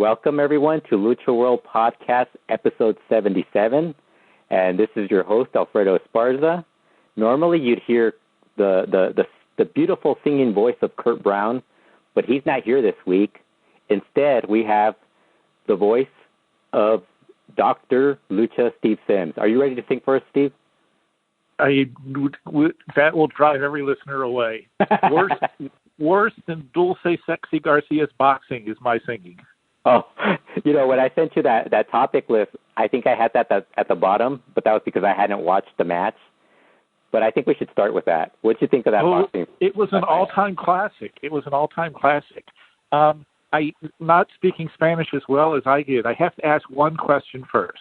Welcome, everyone, to LuchaWorld Podcast, episode 77. And this is your host, Fredo Esparza. Normally, you'd hear the beautiful singing voice of Kurt Brown, but he's not here this week. Instead, we have the voice of Dr. Lucha Steve Sims. Are you ready to sing for us, Steve? That will drive every listener away. Worse than Dulce Sexy Garcia's boxing is my singing. Oh, when I sent you that topic list, I think I had that at the bottom, but that was because I hadn't watched the match. But I think we should start with that. What did you think of that boxing? It was an all-time classic. I'm not speaking Spanish as well as I did. I have to ask one question first.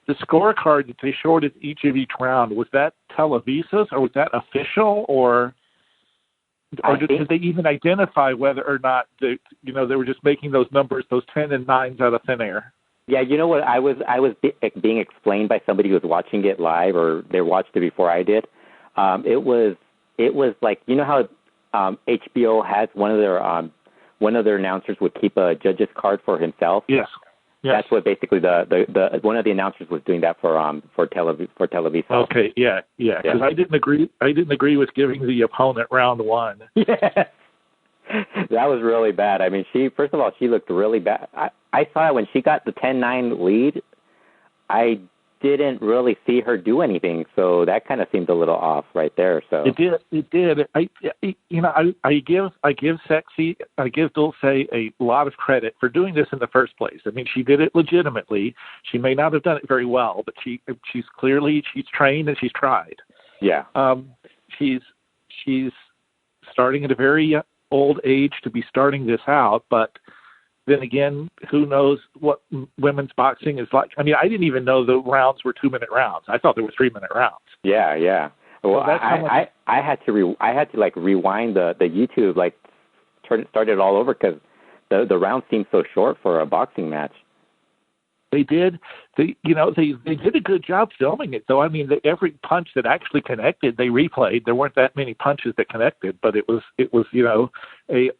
The scorecard that they showed at each of each round, was that Televisa's or was that official, or did they even identify whether or not they were just making those numbers, those 10 and 9s out of thin air? Yeah, you know what? I was being explained by somebody who was watching it live, or they watched it before I did. It was like, you know how HBO has one of their announcers would keep a judge's card for himself. Yes. That's what basically the one of the announcers was doing that for Televisa. Okay, yeah. Because I didn't agree with giving the opponent round one. Yeah. That was really bad. I mean, she looked really bad. I saw it when she got the 10-9 lead. I didn't really see her do anything, so that kind of seemed a little off right there. So it did. I give Dulce a lot of credit for doing this in the first place. I mean, she did it legitimately. She may not have done it very well, but she's trained and she's tried. Yeah. She's starting at a very old age to be starting this out, but then again, who knows what women's boxing is like. I mean, I didn't even know the rounds were 2-minute rounds. I thought they were 3-minute rounds. Yeah. Well, so I had to rewind the YouTube, start it all over because the rounds seemed so short for a boxing match. They did. They did a good job filming it, though. I mean, every punch that actually connected, they replayed. There weren't that many punches that connected, but it was a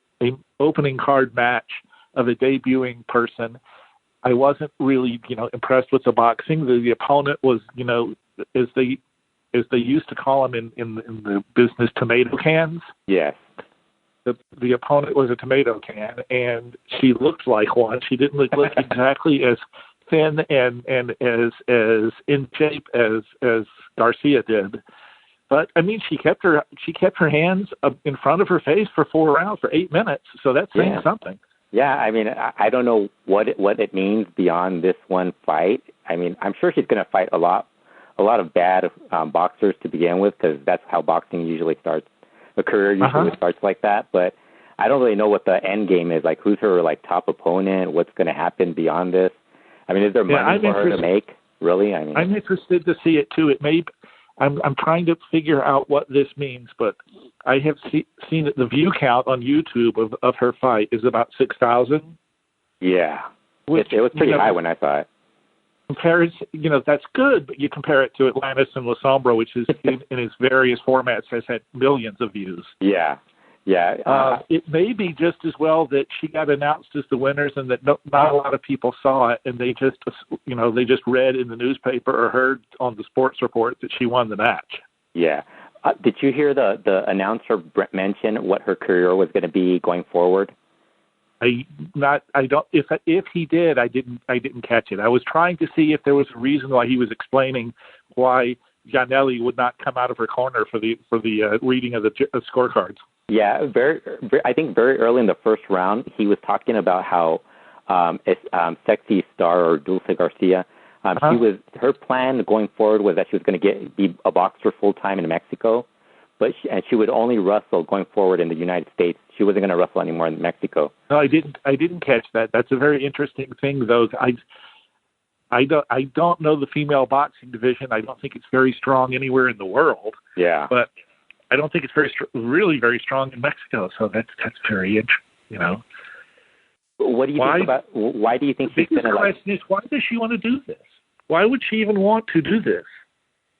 opening card match of a debuting person. I wasn't really, impressed with the boxing. The opponent was, as they used to call them in the business, tomato cans. Yes. The opponent was a tomato can, and she looked like one. She didn't look exactly as thin and as in shape as Garcia did. But I mean, she kept her hands in front of her face for 4 rounds for 8 minutes. So that's saying something. Yeah, I mean, I don't know what it means beyond this one fight. I mean, I'm sure she's going to fight a lot of bad boxers to begin with, because that's how boxing usually starts. A career usually starts like that. But I don't really know what the end game is. Like, who's her top opponent? What's going to happen beyond this? I mean, is there money for her to make? Really? I mean, I'm interested to see it too. It may. I'm trying to figure out what this means, but I have seen that the view count on YouTube of her fight is about 6,000. Yeah, it was pretty high when I saw it. That's good, but you compare it to Atlantis and La Sombra, which is in its various formats has had millions of views. Yeah. It may be just as well that she got announced as the winners and that not a lot of people saw it, and they just read in the newspaper or heard on the sports report that she won the match. Yeah. Did you hear the announcer mention what her career was going to be going forward? I don't. If he did, I didn't catch it. I was trying to see if there was a reason why he was explaining why Janelli would not come out of her corner for the reading of the scorecards. Yeah, I think very early in the first round, he was talking about how Sexy Star, or Dulce Garcia, her plan going forward was that she was going to be a boxer full time in Mexico, but she would only wrestle going forward in the United States. She wasn't going to wrestle anymore in Mexico. No, I didn't catch that. That's a very interesting thing, though. I don't know the female boxing division. I don't think it's very strong anywhere in the world. Yeah, but I don't think it's really very strong in Mexico. So that's very interesting. What do you think about? Why do you think she's going to? The question is, why does she want to do this? Why would she even want to do this?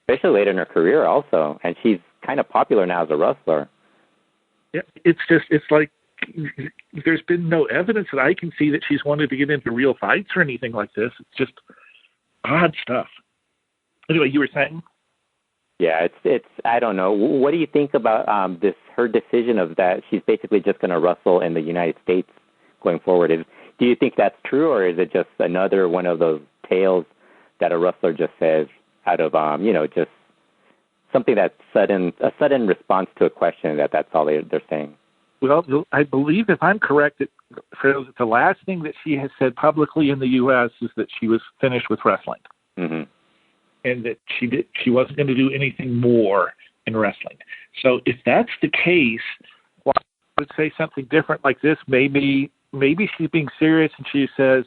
Especially late in her career, also, and she's kind of popular now as a wrestler. Yeah, it's like there's been no evidence that I can see that she's wanted to get into real fights or anything like this. It's just odd stuff. Anyway, you were saying? Yeah, it's I don't know. What do you think about her decision of that she's basically just going to wrestle in the United States going forward? Do you think that's true, or is it just another one of those tales that a wrestler just says out of just something that's a sudden response to a question that's all they're saying? Well, I believe, if I'm correct, the last thing that she has said publicly in the U.S. is that she was finished with wrestling. Mm-hmm. And that she wasn't going to do anything more in wrestling. So if that's the case, well, I would say something different like this. Maybe she's being serious and she says,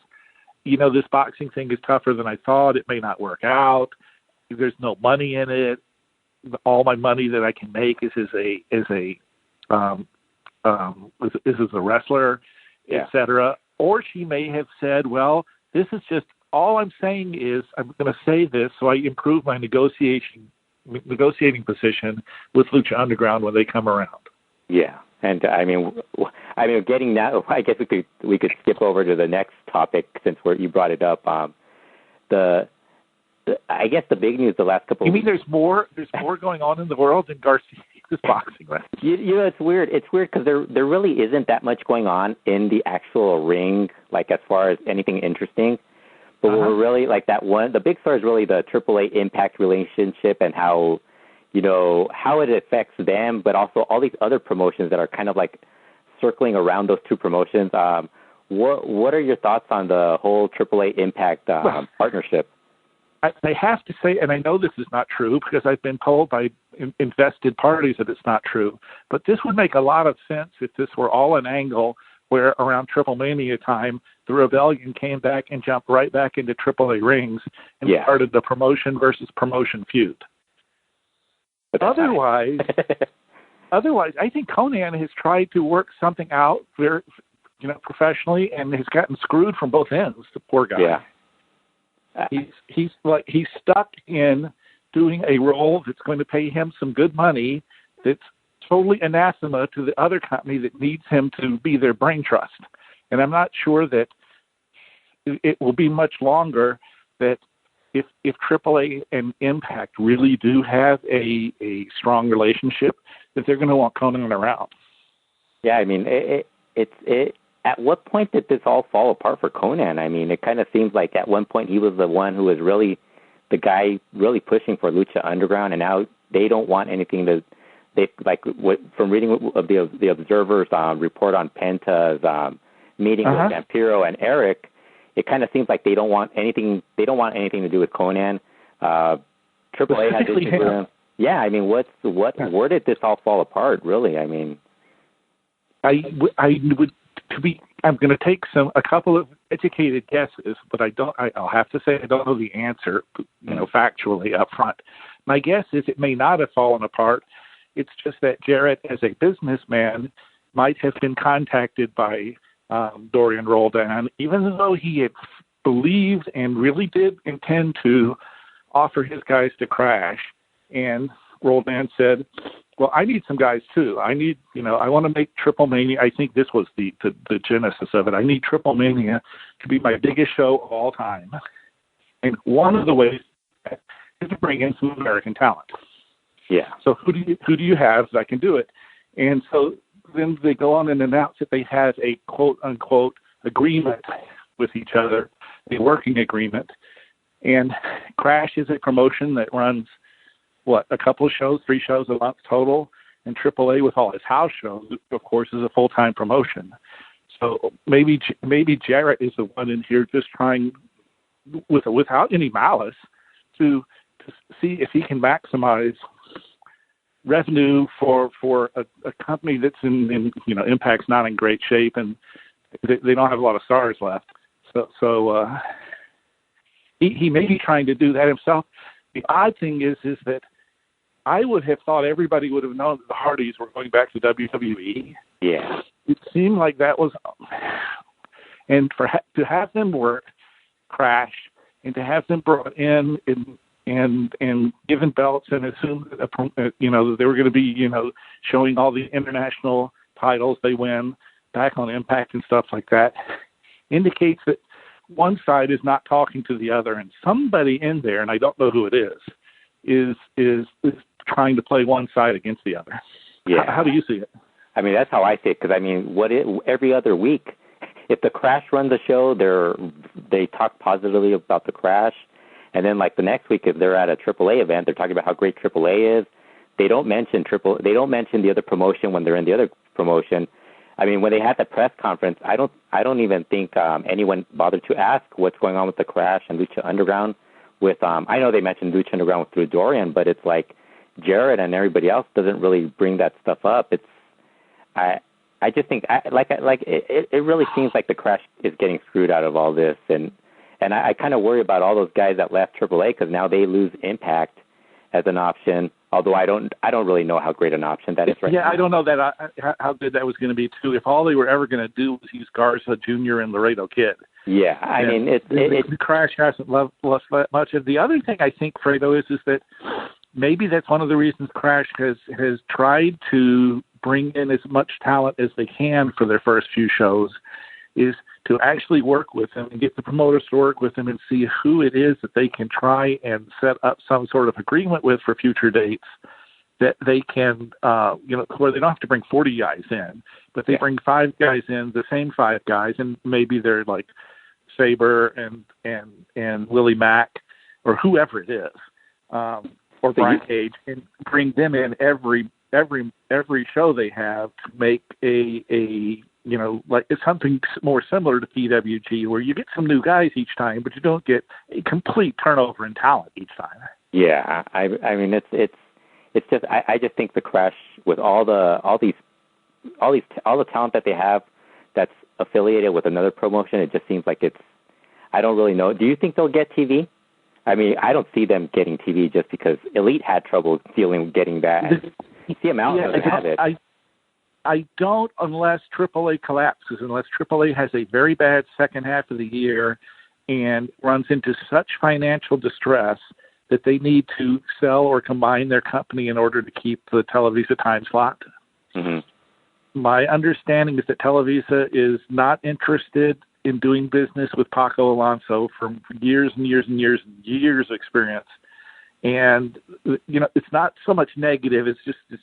this boxing thing is tougher than I thought. It may not work out. There's no money in it. All my money that I can make is as a wrestler, yeah. etc. Or she may have said, well, this is just, all I'm saying is I'm going to say this so I improve my negotiating position with Lucha Underground when they come around. Yeah, and I mean, getting that, I guess we could skip over to the next topic since you brought it up. I guess the big news the last couple. You mean there's more going on in the world than Garcia's boxing, right? It's weird. It's weird because there really isn't that much going on in the actual ring, like as far as anything interesting. But we're really like that one. The big story is really the AAA-Impact relationship and how it affects them, but also all these other promotions that are kind of like circling around those two promotions. What are your thoughts on the whole AAA-Impact partnership? I have to say, and I know this is not true because I've been told by invested parties that it's not true, but this would make a lot of sense if this were all an angle where around Triple Mania time, the Rebellion came back and jumped right back into AAA rings and started the promotion versus promotion feud. But otherwise, I think Konnan has tried to work something out very, professionally, and has gotten screwed from both ends. The poor guy. Yeah. He's stuck in doing a role that's going to pay him some good money. That's totally anathema to the other company that needs him to be their brain trust. And I'm not sure that it will be much longer that if AAA and Impact really do have a strong relationship, that they're going to want Konnan around. Yeah, I mean, it at what point did this all fall apart for Konnan? I mean, it kind of seems like at one point he was the one who was really the guy really pushing for Lucha Underground, and now they don't want anything to. They from reading the Observer's report on Penta's meeting with Vampiro and Eric, it kind of seems like they don't want anything. They don't want anything to do with Konnan. AAA had issues with him. Yeah, I mean, where did this all fall apart? Really, I mean, I'm going to take a couple of educated guesses, but I'll have to say I don't know the answer, factually up front. My guess is it may not have fallen apart. It's just that Jarrett, as a businessman, might have been contacted by Dorian Roldan, even though he had believed and really did intend to offer his guys to Crash. And Roldan said, well, I need some guys too. I need, I want to make Triple Mania. I think this was the genesis of it. I need Triple Mania to be my biggest show of all time. And one of the ways is to bring in some American talent. Yeah. So who do you have that can do it? And so then they go on and announce that they have a quote unquote agreement with each other, a working agreement. And Crash is a promotion that runs a couple of shows, 3 shows a month total, and AAA with all his house shows, of course, is a full-time promotion. So maybe Jarrett is the one in here just trying, without any malice, to see if he can maximize revenue for a company that's in Impact's not in great shape, and they don't have a lot of stars left. So he may be trying to do that himself. The odd thing is that I would have thought everybody would have known that the Hardys were going back to WWE. Yeah. It seemed like that was, and to have them work Crash and to have them brought in and given belts and assume that they were going to be showing all the international titles they win, back on Impact and stuff like that indicates that one side is not talking to the other, and somebody in there, and I don't know who it is trying to play one side against the other. Yeah. How do you see it? I mean, that's how I see it, because, I mean, every other week, if the Crash runs a show, they talk positively about the Crash, and then, like, the next week, if they're at a AAA event, they're talking about how great AAA is. They don't mention the other promotion when they're in the other promotion. I mean, when they had the press conference, I don't even think anyone bothered to ask what's going on with the Crash and Lucha Underground. I know they mentioned Lucha Underground through Dorian, but it's like Jared and everybody else doesn't really bring that stuff up. I just think it really seems like the Crash is getting screwed out of all this, and I kind of worry about all those guys that left AAA, because now they lose Impact as an option. Although I don't really know how great an option that is right now. Yeah, I don't know how good that was going to be too. If all they were ever going to do was use Garza Jr. and Laredo Kid. Yeah, I mean the Crash hasn't lost that much. And the other thing I think, Fredo, is that maybe that's one of the reasons Crash has tried to bring in as much talent as they can for their first few shows, is to actually work with them and get the promoters to work with them and see who it is that they can try and set up some sort of agreement with for future dates that they can, where they don't have to bring 40 guys in, but they bring 5 guys in, the same 5 guys, and maybe they're like Saber and Willie Mack or whoever it is, or Brian Cage, and bring them in every show they have to make like it's something more similar to PWG, where you get some new guys each time, but you don't get a complete turnover in talent each time. Yeah, I mean it's just I just think the Crash, with all the talent that they have that's affiliated with another promotion, it just seems like I don't really know. Do you think they'll get TV? I mean, I don't see them getting TV just because Elite had trouble getting that. CMLL doesn't have it. I don't, unless AAA collapses, unless AAA has a very bad second half of the year and runs into such financial distress that they need to sell or combine their company in order to keep the Televisa time slot. Mm-hmm. My understanding is that Televisa is not interested in doing business with Paco Alonso for years and years and years and years of experience. And, it's not so much negative. It's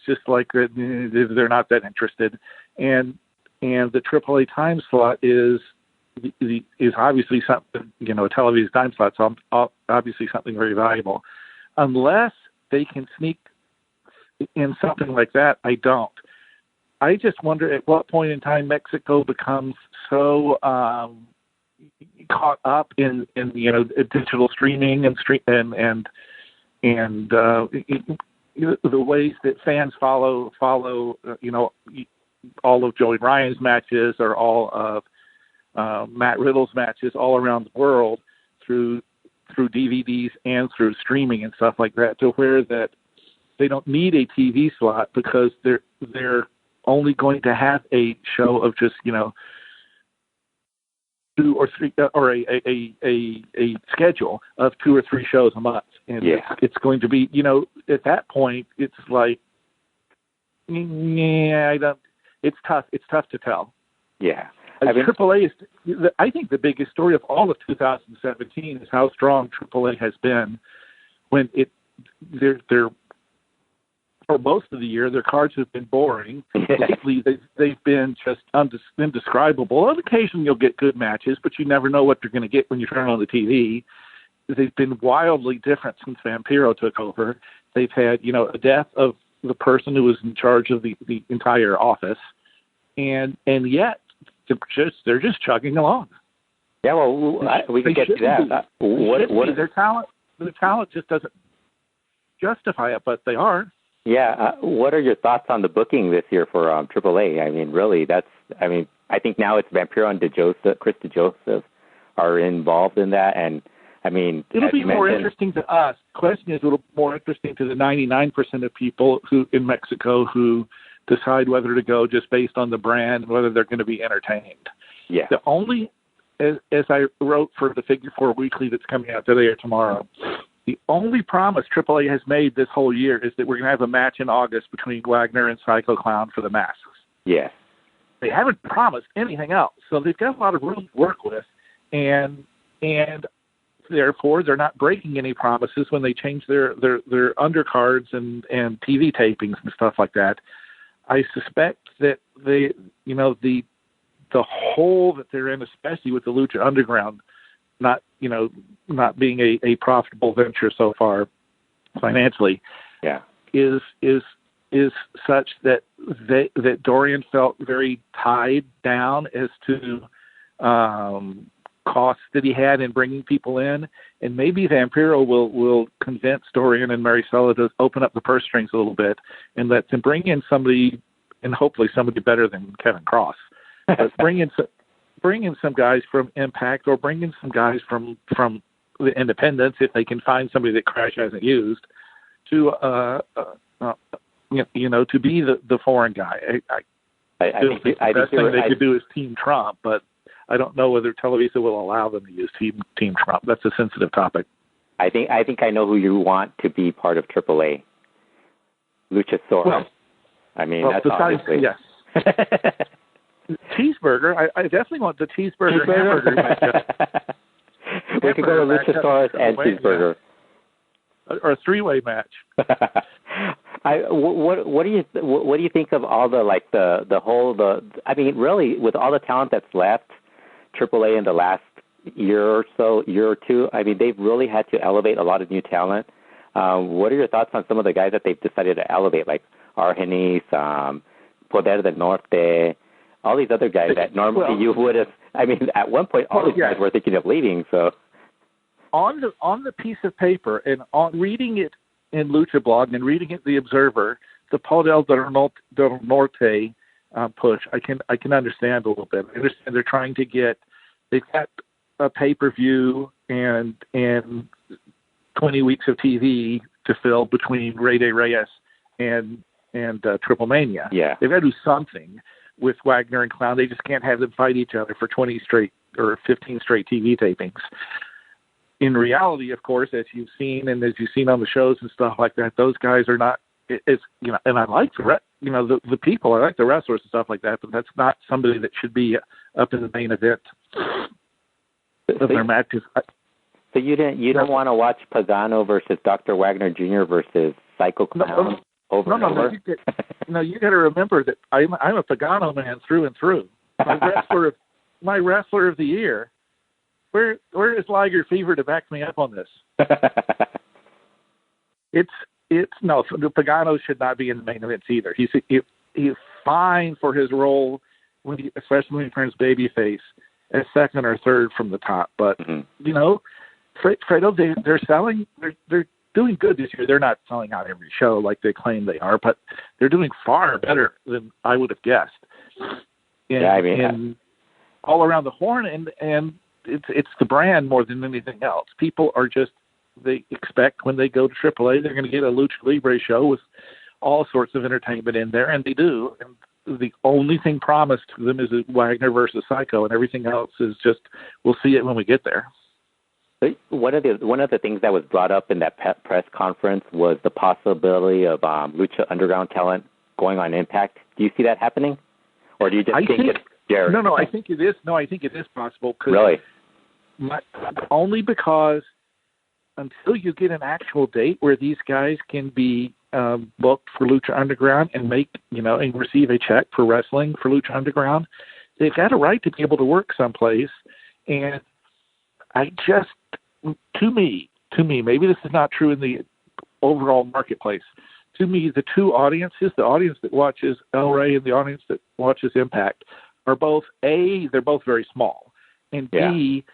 just like they're not that interested. And the AAA time slot is obviously something, a television time slot, so obviously something very valuable. Unless they can sneak in something like that, I don't. I just wonder at what point in time Mexico becomes so caught up in digital streaming and the ways that fans follow all of Joey Ryan's matches or all of Matt Riddle's matches all around the world through DVDs and through streaming and stuff like that, to where that they don't need a TV slot because they're only going to have a show of just 2 or 3 or a schedule of 2 or 3 shows a month, and it's going to be at that point it's like it's tough to tell. Yeah, AAA is, I think, the biggest story of all of 2017 is how strong AAA has been when they're for most of the year, their cards have been boring. Lately, they've been just indescribable. On occasion, you'll get good matches, but you never know what you're going to get when you turn on the TV. They've been wildly different since Vampiro took over. They've had, a death of the person who was in charge of the entire office, and yet they're just chugging along. Yeah, well, we can get to that. What is their talent? The talent just doesn't justify it, but they are. Yeah, what are your thoughts on the booking this year for AAA? I mean, really, I think now it's Vampiro and Chris DeJoseph are involved in that, and I mean, it'll be more interesting to us. The question is, it'll be more interesting to the 99% of people who in Mexico who decide whether to go just based on the brand and whether they're going to be entertained. Yeah. The only, as I wrote for the Figure 4 Weekly that's coming out today or tomorrow, the only promise AAA has made this whole year is that we're going to have a match in August between Wagner and Psycho Clown for the masks. Yes. they haven't promised anything else. So they've got a lot of room to work with, and therefore they're not breaking any promises when they change their undercards and TV tapings and stuff like that. I suspect that the hole that they're in, especially with the Lucha Underground not being a profitable venture so far financially, is such that Dorian felt very tied down as to costs that he had in bringing people in, and maybe Vampiro will convince Dorian and Maricela to open up the purse strings a little bit and let them bring in somebody, and hopefully somebody better than Kevin Kross. But bring in some guys from Impact, or bring in some guys from the independents if they can find somebody that Crash hasn't used to to be the foreign guy. I think the best thing they could do is Team Trump, but I don't know whether Televisa will allow them to use Team Trump. That's a sensitive topic. I think I know who you want to be part of AAA. Luchasaurus. Well, that's obviously. Yes. Cheeseburger. I definitely want the cheeseburger hamburger match. We could go to Luchasaurus and cheeseburger. Or a three-way match. What do you think of all really with all the talent that's left, AAA in the last year or two, they've really had to elevate a lot of new talent. What are your thoughts on some of the guys that they've decided to elevate, like Argenis, Poder del Norte, all these other guys that normally you would have, at one point all these guys were thinking of leaving, so. On the piece of paper, and on reading it in Lucha Blog and reading it in The Observer, the Poder del Norte push, I can understand a little bit. I understand they've got a pay-per-view and 20 weeks of TV to fill between Rey de Reyes and Triple Mania. Yeah. They've got to do something with Wagner and Clown. They just can't have them fight each other for 20 straight or 15 straight TV tapings. In reality, of course, as you've seen and as you've seen on the shows and stuff like that, those guys are not. And I like the people. I like the wrestlers and stuff like that, but that's not somebody that should be up in the main event of their matches. So you don't want to watch Pagano versus Dr. Wagner Jr. versus Psycho Clown over and over? You got to remember that I'm a Pagano man through and through. My wrestler of the year. Where is Liger Fever to back me up on this? Pagano should not be in the main events either. He's fine for his role especially when he turns babyface as second or third from the top. But Fredo, they're doing good this year. They're not selling out every show like they claim they are, but they're doing far better than I would have guessed. All around the horn, and it's the brand more than anything else. People are they expect when they go to AAA, they're going to get a Lucha Libre show with all sorts of entertainment in there, and they do. And the only thing promised to them is Wagner versus Psycho, and everything else is just, we'll see it when we get there. One of the things that was brought up in that press conference was the possibility of Lucha Underground talent going on Impact. Do you see that happening, or do you just think it's Jared? No, I think it is. No, I think it is possible. Really? Only because until you get an actual date where these guys can be booked for Lucha Underground and and receive a check for wrestling for Lucha Underground, they've got a right to be able to work someplace. And to me, maybe this is not true in the overall marketplace. To me, the two audiences, the audience that watches El Rey and the audience that watches Impact, are both they're both very small, and B,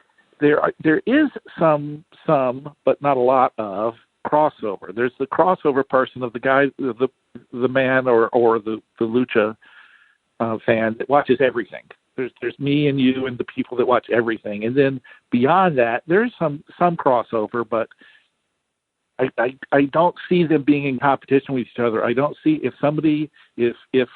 there is some, but not a lot of crossover. There's the crossover person of the guy, the man or the Lucha fan that watches everything. There's me and you and the people that watch everything, and then beyond that, there's some crossover, but I don't see them being in competition with each other. I don't see if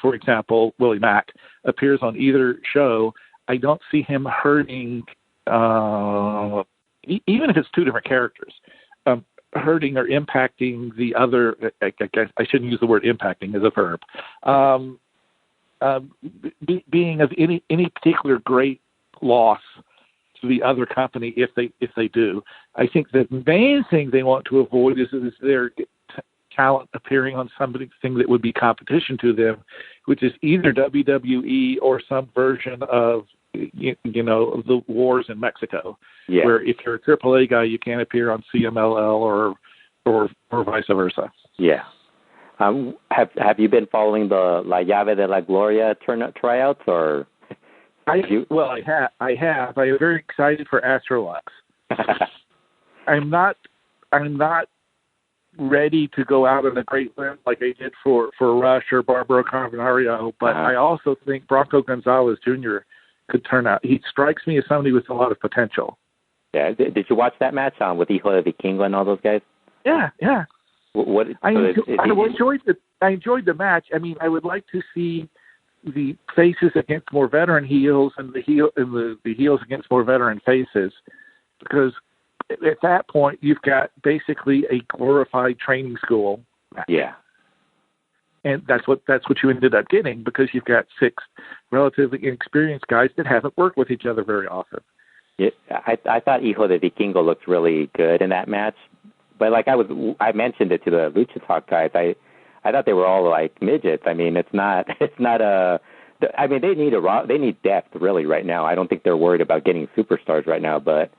for example, Willie Mack appears on either show, I don't see him hurting, even if it's two different characters, hurting or impacting the other. I shouldn't use the word impacting as a verb. being of any particular great loss to the other company if they do. I think the main thing they want to avoid is their talent appearing on something that would be competition to them, which is either WWE or some version of the wars in Mexico, where if you're a AAA guy, you can't appear on CMLL or vice versa. Yeah. Have you been following the La Llave de la Gloria tryouts, or? I have. I am very excited for Astrolux. I'm not ready to go out on a great limb like I did for Rush or Barbaro Carbonario, but I also think Bronco Gonzalez Jr. could turn out. He strikes me as somebody with a lot of potential. Yeah. Did you watch that match with Hijo de Vikingo and all those guys? Yeah. I enjoyed the match. I mean, I would like to see the faces against more veteran heels and the heels against more veteran faces, because at that point you've got basically a glorified training school. Yeah. And that's what you ended up getting, because you've got 6 relatively inexperienced guys that haven't worked with each other very often. Yeah, I thought Hijo de Vikingo looked really good in that match, but I mentioned it to the Lucha Talk guys. I thought they were all like midgets. I mean, it's not I mean, they need depth really right now. I don't think they're worried about getting superstars right now, but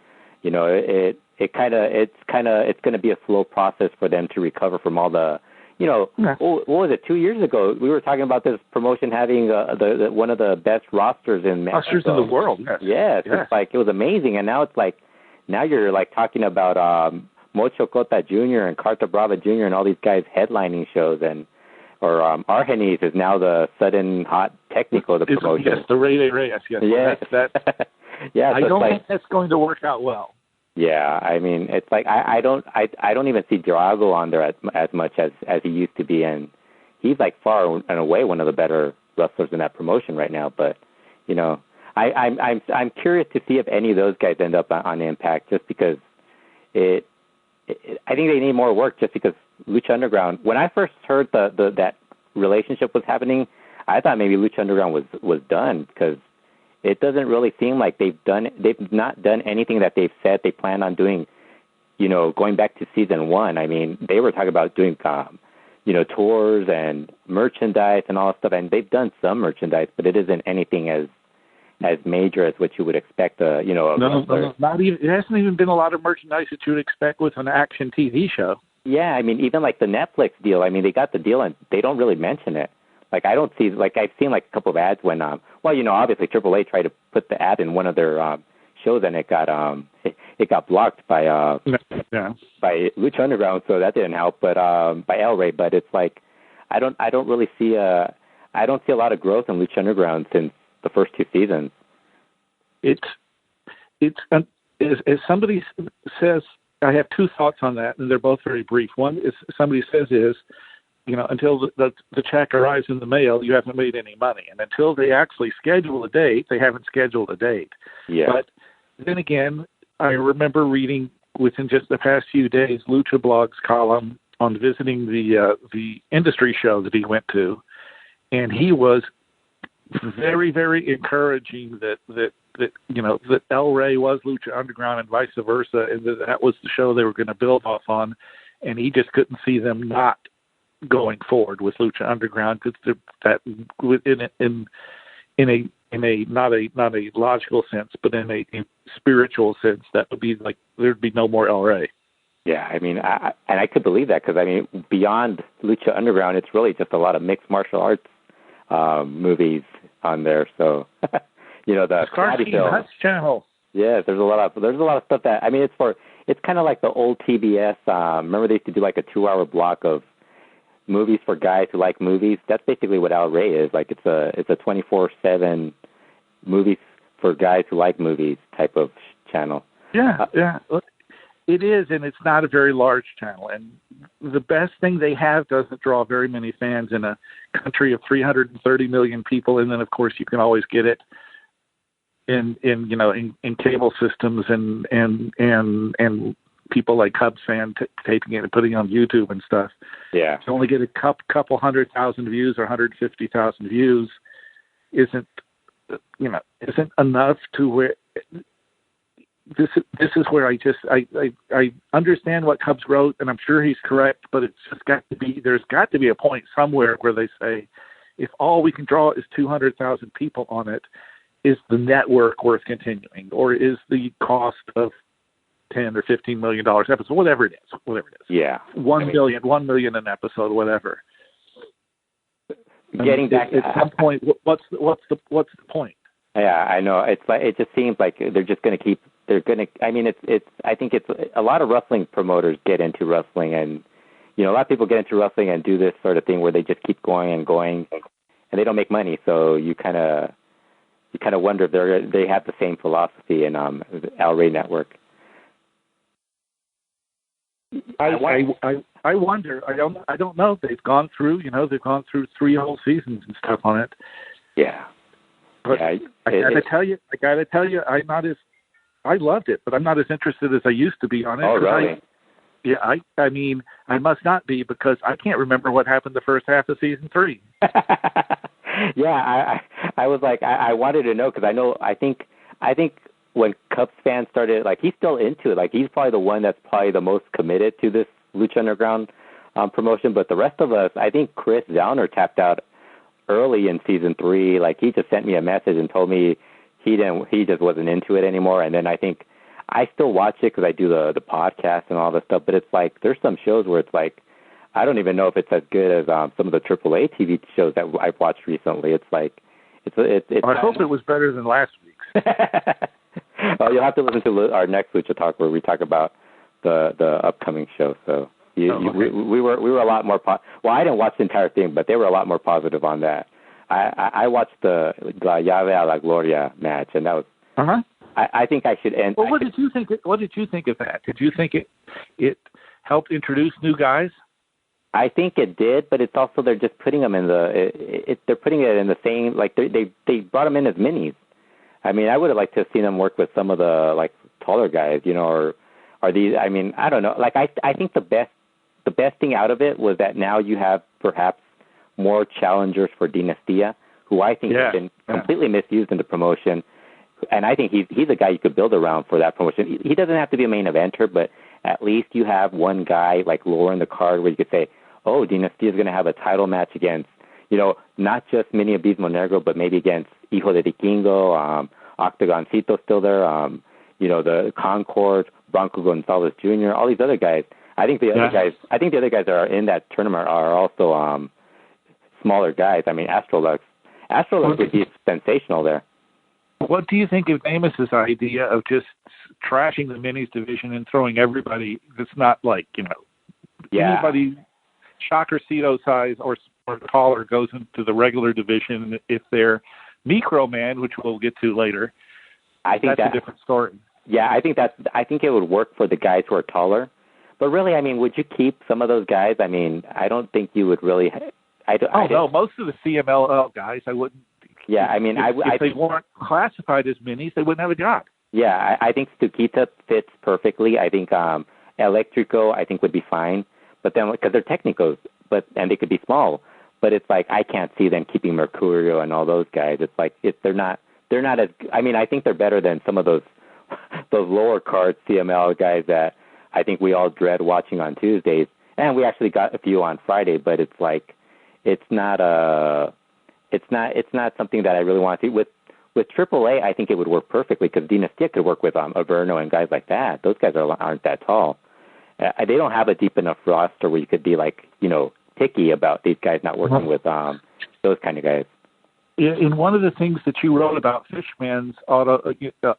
it's going to be a slow process for them to recover from all the. What was it? 2 years ago, we were talking about this promotion having one of the best rosters in Mexico. Rosters in the world. Yes. It's like, it was amazing, and now it's like, now you're like talking about Mocho Cota Jr. and Carta Brava Jr. and all these guys headlining shows, or Argenis is now the sudden hot technical of the promotion. Yes, the Rey Reyes. Yes. Yeah. I don't think that's going to work out well. Yeah, I mean, it's like I don't even see Drago on there as much as he used to be, and he's like far and away one of the better wrestlers in that promotion right now. But I'm curious to see if any of those guys end up on Impact, just because I think they need more work. Just because Lucha Underground, when I first heard that relationship was happening, I thought maybe Lucha Underground was done, because it doesn't really seem like they've not done anything that they've said they plan on doing, going back to season 1. I mean, they were talking about doing, tours and merchandise and all that stuff, and they've done some merchandise, but it isn't anything as major as what you would expect, No, not even. It hasn't even been a lot of merchandise that you would expect with an action TV show. Yeah, I mean, even like the Netflix deal, I mean, they got the deal and they don't really mention it. Like, I don't see, like, I've seen like a couple of ads when, obviously AAA tried to put the ad in one of their shows, and it got blocked by Lucha Underground, so that didn't help. But by El Rey, but it's like I don't really see a lot of growth in Lucha Underground since the first 2 seasons. It's as somebody says, I have 2 thoughts on that, and they're both very brief. One is somebody says until the check arrives in the mail, you haven't made any money. And until they actually schedule a date, they haven't scheduled a date. Yeah. But then again, I remember reading within just the past few days, Lucha Blog's column on visiting the industry show that he went to. And he was very, very encouraging that El Rey was Lucha Underground and vice versa, and that was the show they were going to build off on. And he just couldn't see them not going forward with Lucha Underground, because that in a not a logical sense, but in a spiritual sense, that would be like there'd be no more El Rey. Yeah, I mean, I could believe that, because I mean, beyond Lucha Underground, it's really just a lot of mixed martial arts movies on there. So the Karate Nuts channel. Yeah, there's a lot of stuff that, I mean, it's kind of like the old TBS. Remember they used to do like a 2-hour block of movies for guys who like movies. That's basically what El Rey is. Like, it's a 24/7 movies for guys who like movies type of channel. Yeah. It is, and it's not a very large channel. And the best thing they have doesn't draw very many fans in a country of 330 million people. And then, of course, you can always get it in cable systems and people like Cubs fans taping it and putting it on YouTube and stuff. Yeah. You only get a couple 100,000 views or 150,000 views. isn't enough to where this is where I understand what Cubs wrote, and I'm sure he's correct, but it's just there's got to be a point somewhere where they say, if all we can draw is 200,000 people on it, is the network worth continuing, or is the cost of $10 or $15 million episode, whatever it is. Yeah. 1 million an episode, whatever. Getting back at some point, what's the point? Yeah, I know. It's like, it just seems like they're just going to keep. They're going to. I mean, I think it's a lot of wrestling promoters get into wrestling, and a lot of people get into wrestling and do this sort of thing where they just keep going and going, and they don't make money. So you kind of wonder if they have the same philosophy in the LRA network. I wonder. I don't know. They've gone through. They've gone through 3 whole seasons and stuff on it. Yeah. But yeah, I gotta tell you, I loved it, but I'm not as interested as I used to be on it. Oh, really? I mean, I must not be, because I can't remember what happened the first half of season 3. Yeah, I was like, I wanted to know, because I think when Cubs fans started, like, he's still into it. Like, he's probably the one that's probably the most committed to this Lucha Underground promotion. But the rest of us, I think Chris Zauner tapped out early in season 3. Like, he just sent me a message and told me he just wasn't into it anymore. And then I think I still watch it because I do the podcast and all this stuff. But it's like, there's some shows where it's like, I don't even know if it's as good as some of the AAA TV shows that I've watched recently. It's like, it's. I hope it was better than last week's. Well, you'll have to listen to our next Lucha Talk, where we talk about the upcoming show. So we were a lot more. Well, I didn't watch the entire thing, but they were a lot more positive on that. I watched the Llave a la Gloria match, and that was. Uh-huh. I think I should end. Well, what did you think of that? Did you think it helped introduce new guys? I think it did, but it's also they're just putting them in they're putting it in the same, like they brought them in as minis. I mean, I would have liked to have seen them work with some of the like taller guys, or these. I mean, I don't know. Like I think the best thing out of it was that now you have perhaps more challengers for Dinastia, who I think has been completely misused in the promotion, and I think he's a guy you could build around for that promotion. He doesn't have to be a main eventer, but at least you have one guy like lower in the card where you could say, oh, Dinastia is going to have a title match against, not just Mini Abismo Negro, but maybe against Hijo de Vikingo, Octagoncito's still there, the Concord, Bronco Gonzalez Jr., all these other guys. I think the other guys that are in that tournament are also smaller guys. I mean, Astrolux would be sensational there. What do you think of Amos's idea of just trashing the minis division and throwing everybody that's not like, anybody Shockercito size or taller goes into the regular division? If they're Micro Man, which we'll get to later, I think that's a different story. Yeah, I think it would work for the guys who are taller. But really, I mean, would you keep some of those guys? I mean, I don't think you would really. No, most of the CMLL guys, I wouldn't. Yeah, I mean, if they weren't classified as minis, they wouldn't have a job. Yeah, I think Stuquita fits perfectly. I think Electrico, I think, would be fine. But then, because they're technicos, and they could be small. But it's like, I can't see them keeping Mercurio and all those guys. It's like, they're not as, I mean, I think they're better than some of those lower card CML guys that I think we all dread watching on Tuesdays. And we actually got a few on Friday, but it's like, it's not something that I really want to see. With AAA, I think it would work perfectly because Dinastia could work with Averno and guys like that. Those guys aren't that tall. They don't have a deep enough roster where you could be like, picky about these guys not working with those kind of guys. In one of the things that you wrote about Fishman's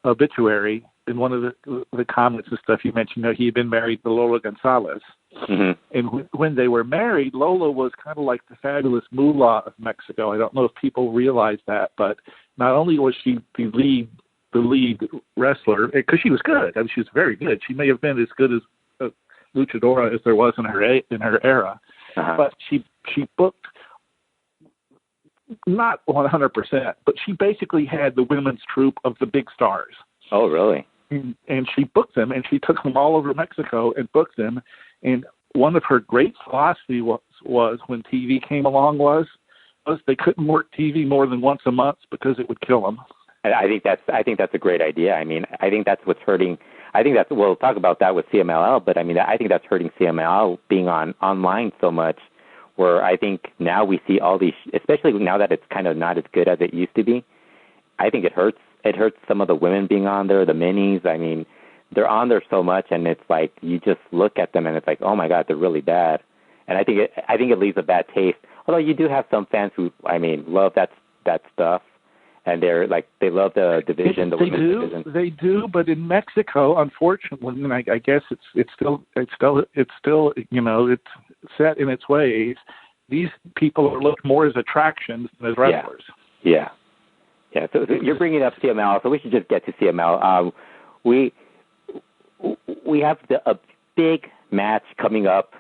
obituary, in one of the comments and stuff, you mentioned that he had been married to Lola Gonzalez. Mm-hmm. And when they were married, Lola was kind of like the fabulous moolah of Mexico. I don't know if people realize that, but not only was she the lead wrestler, because she was good. I mean, she was very good. She may have been as good as luchadora as there was in her era. Uh-huh. But she booked not 100%, but she basically had the women's troupe of the big stars. Oh, really? And she booked them, and she took them all over Mexico and booked them. And one of her great philosophy was when TV came along was was they couldn't work TV more than once a month because it would kill them. I think that's a great idea. I mean, I think that's what's hurting. I think that's, we'll talk about that with CMLL, but I mean, I think that's hurting CMLL being online so much, where I think now we see all these, especially now that it's kind of not as good as it used to be. I think it hurts. It hurts some of the women being on there, the minis. I mean, they're on there so much, and it's like you just look at them and it's like, oh my God, they're really bad. And I think it leaves a bad taste. Although you do have some fans who, I mean, love that stuff. And they're like, they love the division. They do, but in Mexico, unfortunately, and I guess it's still you know, it's set in its ways. These people are looked more as attractions than as wrestlers. Yeah. So you're bringing up CML, so we should just get to CML. We have a big match coming up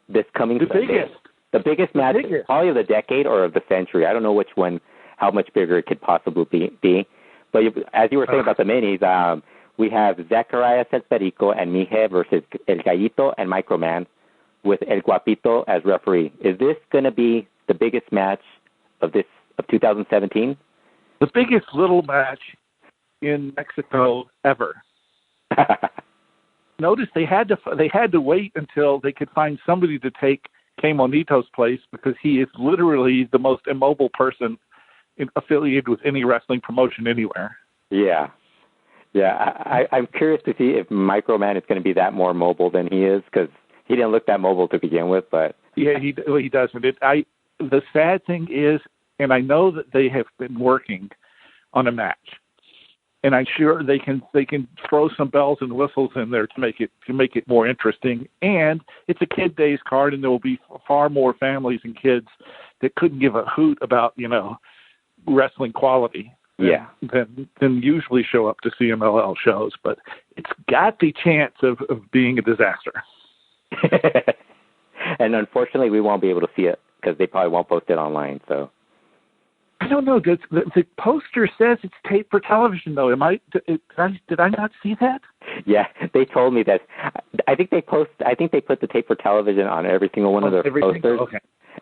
this coming Sunday. The biggest match, probably of the decade or of the century. I don't know which one. How much bigger it could possibly be. But as you were saying about the minis, we have Zacharias El Perico and Mije versus El Gallito and Microman with El Guapito as referee. Is this going to be the biggest match of 2017? The biggest little match in Mexico ever. Notice they had to wait until they could find somebody to take K Monito's place, because he is literally the most immobile person affiliated with any wrestling promotion anywhere. Yeah. I'm curious to see if Microman is going to be that more mobile than he is, because he didn't look that mobile to begin with. But yeah, he doesn't. The sad thing is, and I know that they have been working on a match, and I'm sure they can throw some bells and whistles in there to make it more interesting. And it's a Kid Days card, and there will be far more families and kids that couldn't give a hoot about, you know, wrestling quality than usually show up to CMLL shows. But it's got the chance of being a disaster. And unfortunately, we won't be able to see it because they probably won't post it online. So I don't know. The poster says it's taped for television, though. Did I not see that? Yeah, they told me that. I think they put the tape for television on every single one of their posters. Okay.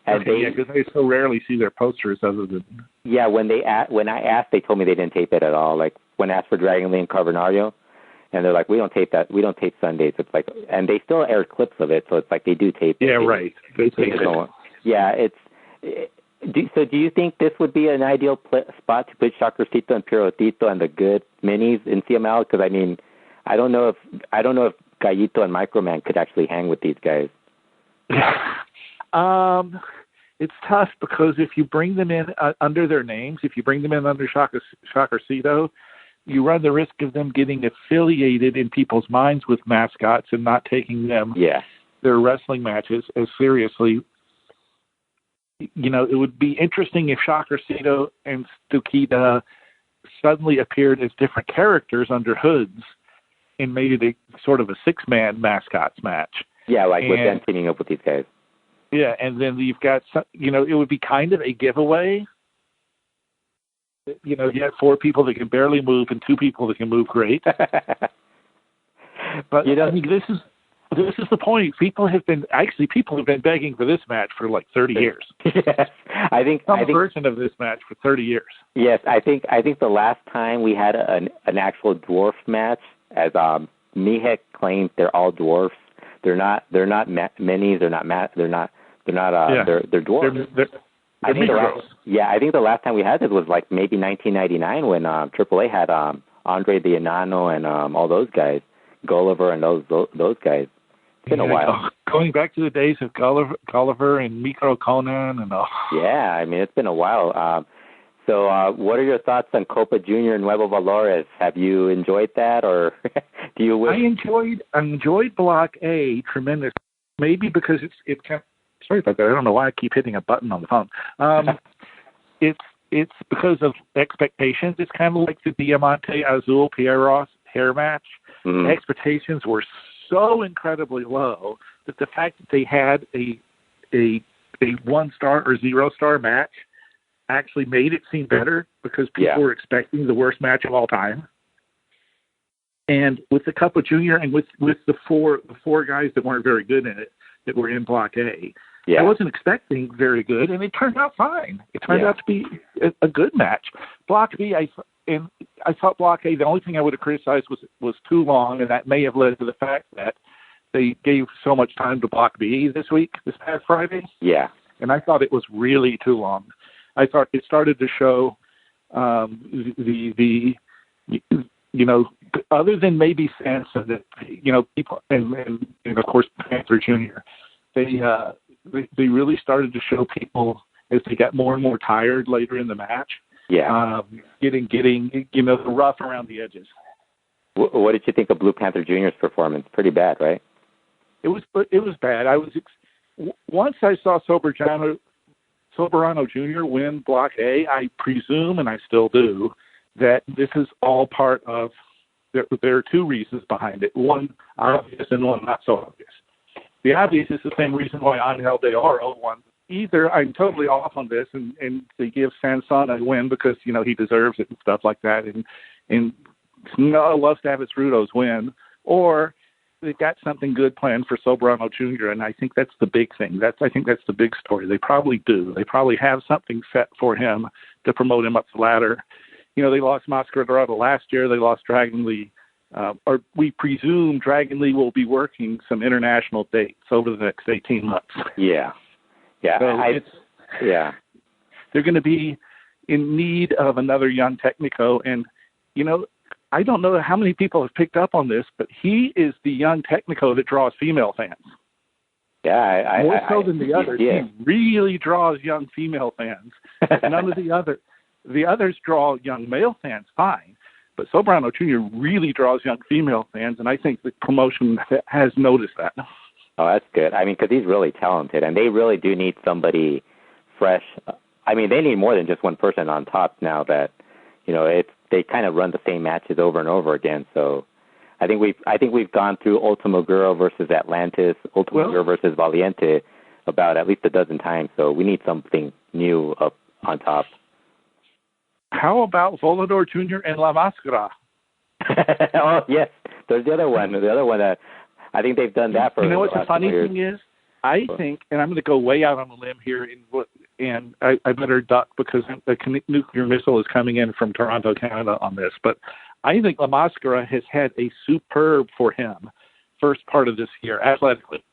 And because I so rarely see their posters other than. Yeah, when I asked, they told me they didn't tape it at all. Like when I asked for Dragon Lee and Carbonario, and they're like, we don't tape that. We don't tape Sundays. It's like, and they still air clips of it, so it's like they do tape it. Yeah, right. They tape it. Yeah, so do you think this would be an ideal spot to put Chakracito and Pirotito and the good minis in CML? Because I mean, I don't know if Gallito and Microman could actually hang with these guys. It's tough, because if you bring them in under their names, if you bring them in under Chakracito, you run the risk of them getting affiliated in people's minds with mascots and not taking them their wrestling matches as seriously. You know, it would be interesting if Chakracito and Stuquita suddenly appeared as different characters under hoods and made it a sort of a six-man mascots match. Yeah, like with them teaming up with these guys. Yeah, and then you've got, you know, it would be kind of a giveaway. You know, you have 4 people that can barely move and 2 people that can move great. But you know, I mean, this is the point. People have been begging for this match for like 30 years. Yes, I think version of this match for 30 years. Yes, I think the last time we had an actual dwarf match, as Mihek claims, they're all dwarfs. They're not minis. They're not they're dwarfs. I think the last time we had this was like maybe 1999 when AAA had Andre the Enano and all those guys, Gulliver and those guys. It's been a while. Going back to the days of Gulliver and Micro Konnan and all. Yeah, I mean, it's been a while. So what are your thoughts on Copa Junior and Nuevos Valores? Have you enjoyed that, or do you wish? I enjoyed Block A tremendously. Maybe because it's kind of, sorry about that. I don't know why I keep hitting a button on the phone. It's because of expectations. It's kind of like the Diamante Azul Pierros hair match. Mm-hmm. The expectations were so incredibly low that the fact that they had a 1-star or 0-star match actually made it seem better, because people were expecting the worst match of all time. And with the Copa Junior and with the four guys that weren't very good in it, that were in Block A, I wasn't expecting very good, and it turned out fine. It turned out to be a good match. Block B, I thought Block A, the only thing I would have criticized was too long, and that may have led to the fact that they gave so much time to Block B this past Friday. Yeah. And I thought it was really too long. I thought it started to show the other than maybe Sansa, that, people, and of course Panther Jr., they really started to show people as they got more and more tired later in the match. Yeah. Getting the rough around the edges. What did you think of Blue Panther Jr.'s performance? Pretty bad, right? It was bad. Once I saw Soberano Jr. win Block A, I presume, and I still do, that this is all part of. There are two reasons behind it. One obvious and one not so obvious. The obvious is the same reason why Angel de Oro won. Either I'm totally off on this, and they give Sanson a win because he deserves it and stuff like that, and loves to have his Rudos win, or they've got something good planned for Soberano Jr., and I think that's the big thing. I think that's the big story. They probably do. They probably have something set for him to promote him up the ladder. They lost Mascara Dorada last year. They lost Dragon Lee. Or we presume Dragon Lee will be working some international dates over the next 18 months. Yeah. Yeah. So they're going to be in need of another young Technico. And, I don't know how many people have picked up on this, but he is the young Technico that draws female fans. Yeah. More so than the others. Yeah. He really draws young female fans. None of the others draw young male fans fine. But Soberano Jr. really draws young female fans, and I think the promotion has noticed that. Oh, that's good. I mean, because he's really talented, and they really do need somebody fresh. I mean, they need more than just one person on top now that, they kind of run the same matches over and over again. So I think we've gone through Ultimo Guerrero versus Atlantis, Ultimo Guerrero versus Valiente about at least a dozen times. So we need something new up on top. How about Volador Jr. and La Mascara? Oh, yes. There's the other one. I think they've done that for the last 2 years. You know what the funny thing is? I think, and I'm going to go way out on a limb here, and I better duck because a nuclear missile is coming in from Toronto, Canada on this, but I think La Mascara has had a superb for him first part of this year, athletically.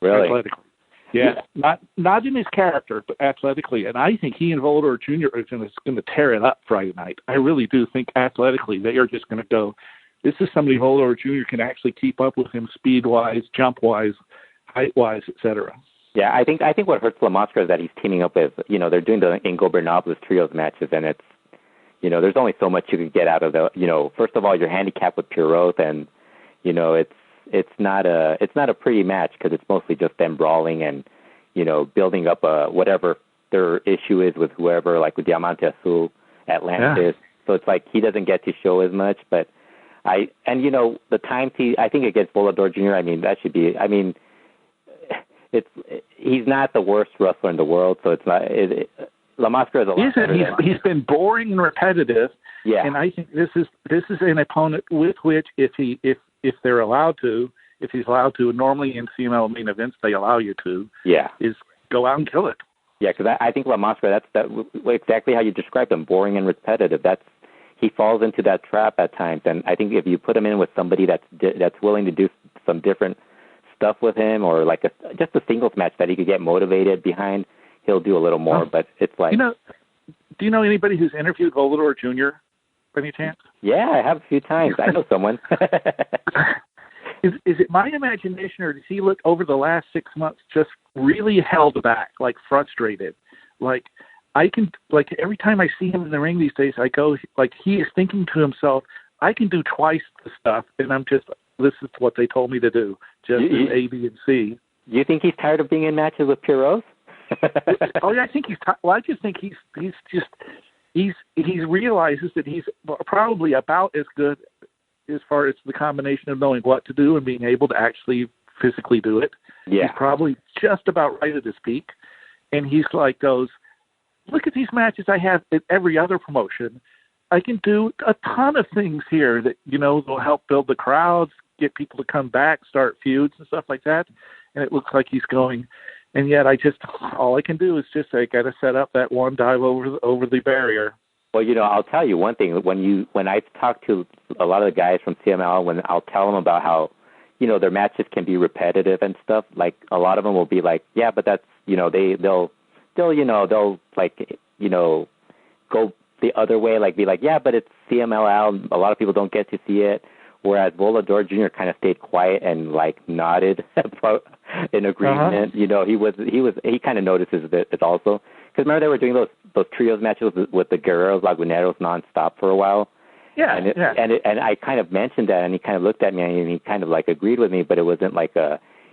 Really? Athletically. Yeah, not in his character, but athletically. And I think he and Volador Jr. are going to tear it up Friday night. I really do think athletically they are just going to go, this is somebody Volador Jr. can actually keep up with him speed-wise, jump-wise, height-wise, etc. Yeah, I think what hurts La Mascara is that he's teaming up with, they're doing the Ingobernables trios matches, and it's, there's only so much you can get out of the, first of all, you're handicapped with Pure Oath, and, it's not a pretty match because it's mostly just them brawling and, building up whatever their issue is with whoever, like with Diamante Azul, Atlantis. Yeah. So it's like he doesn't get to show as much. But the times I think against Volador Jr., I mean, that should be, he's not the worst wrestler in the world. So it's not, La Mascara is a lot better. He's been boring and repetitive. Yeah. And I think this is an opponent with which if they're allowed to, if he's allowed to, normally in CMLL main events they allow you to, is go out and kill it. Yeah, because I think La Mascara, that's exactly how you described him, boring and repetitive. He falls into that trap at times, and I think if you put him in with somebody that's willing to do some different stuff with him, or like just a singles match that he could get motivated behind, he'll do a little more. But it's like, do you know anybody who's interviewed Volador Jr. by any chance? Yeah, I have a few times. I know someone. Is it my imagination, or does he look over the last 6 months just really held back, like frustrated? Like every time I see him in the ring these days, I go like he is thinking to himself, I can do twice the stuff, and this is what they told me to do, just A, B, and C. Do you think he's tired of being in matches with Pure Oath? Oh yeah, I think he's. I just think he realizes that he's probably about as good as far as the combination of knowing what to do and being able to actually physically do it. Yeah. He's probably just about right at his peak. And he's like goes, look at these matches I have at every other promotion. I can do a ton of things here that, will help build the crowds, get people to come back, start feuds and stuff like that. And it looks like he's going, And yet all I can do is just say, got to set up that one dive over the barrier. Well, I'll tell you one thing. When I talk to a lot of the guys from CMLL, when I'll tell them about how, their matches can be repetitive and stuff, like a lot of them will be like, yeah, but that's, they'll like, go the other way, like be like, yeah, but it's CMLL. A lot of people don't get to see it. Whereas Volador Jr. kind of stayed quiet and like nodded in agreement. He kind of notices it also. Because remember they were doing those trios matches with the Guerreros Laguneros nonstop for a while. Yeah, and I kind of mentioned that, and he kind of looked at me and he kind of like agreed with me, but it wasn't like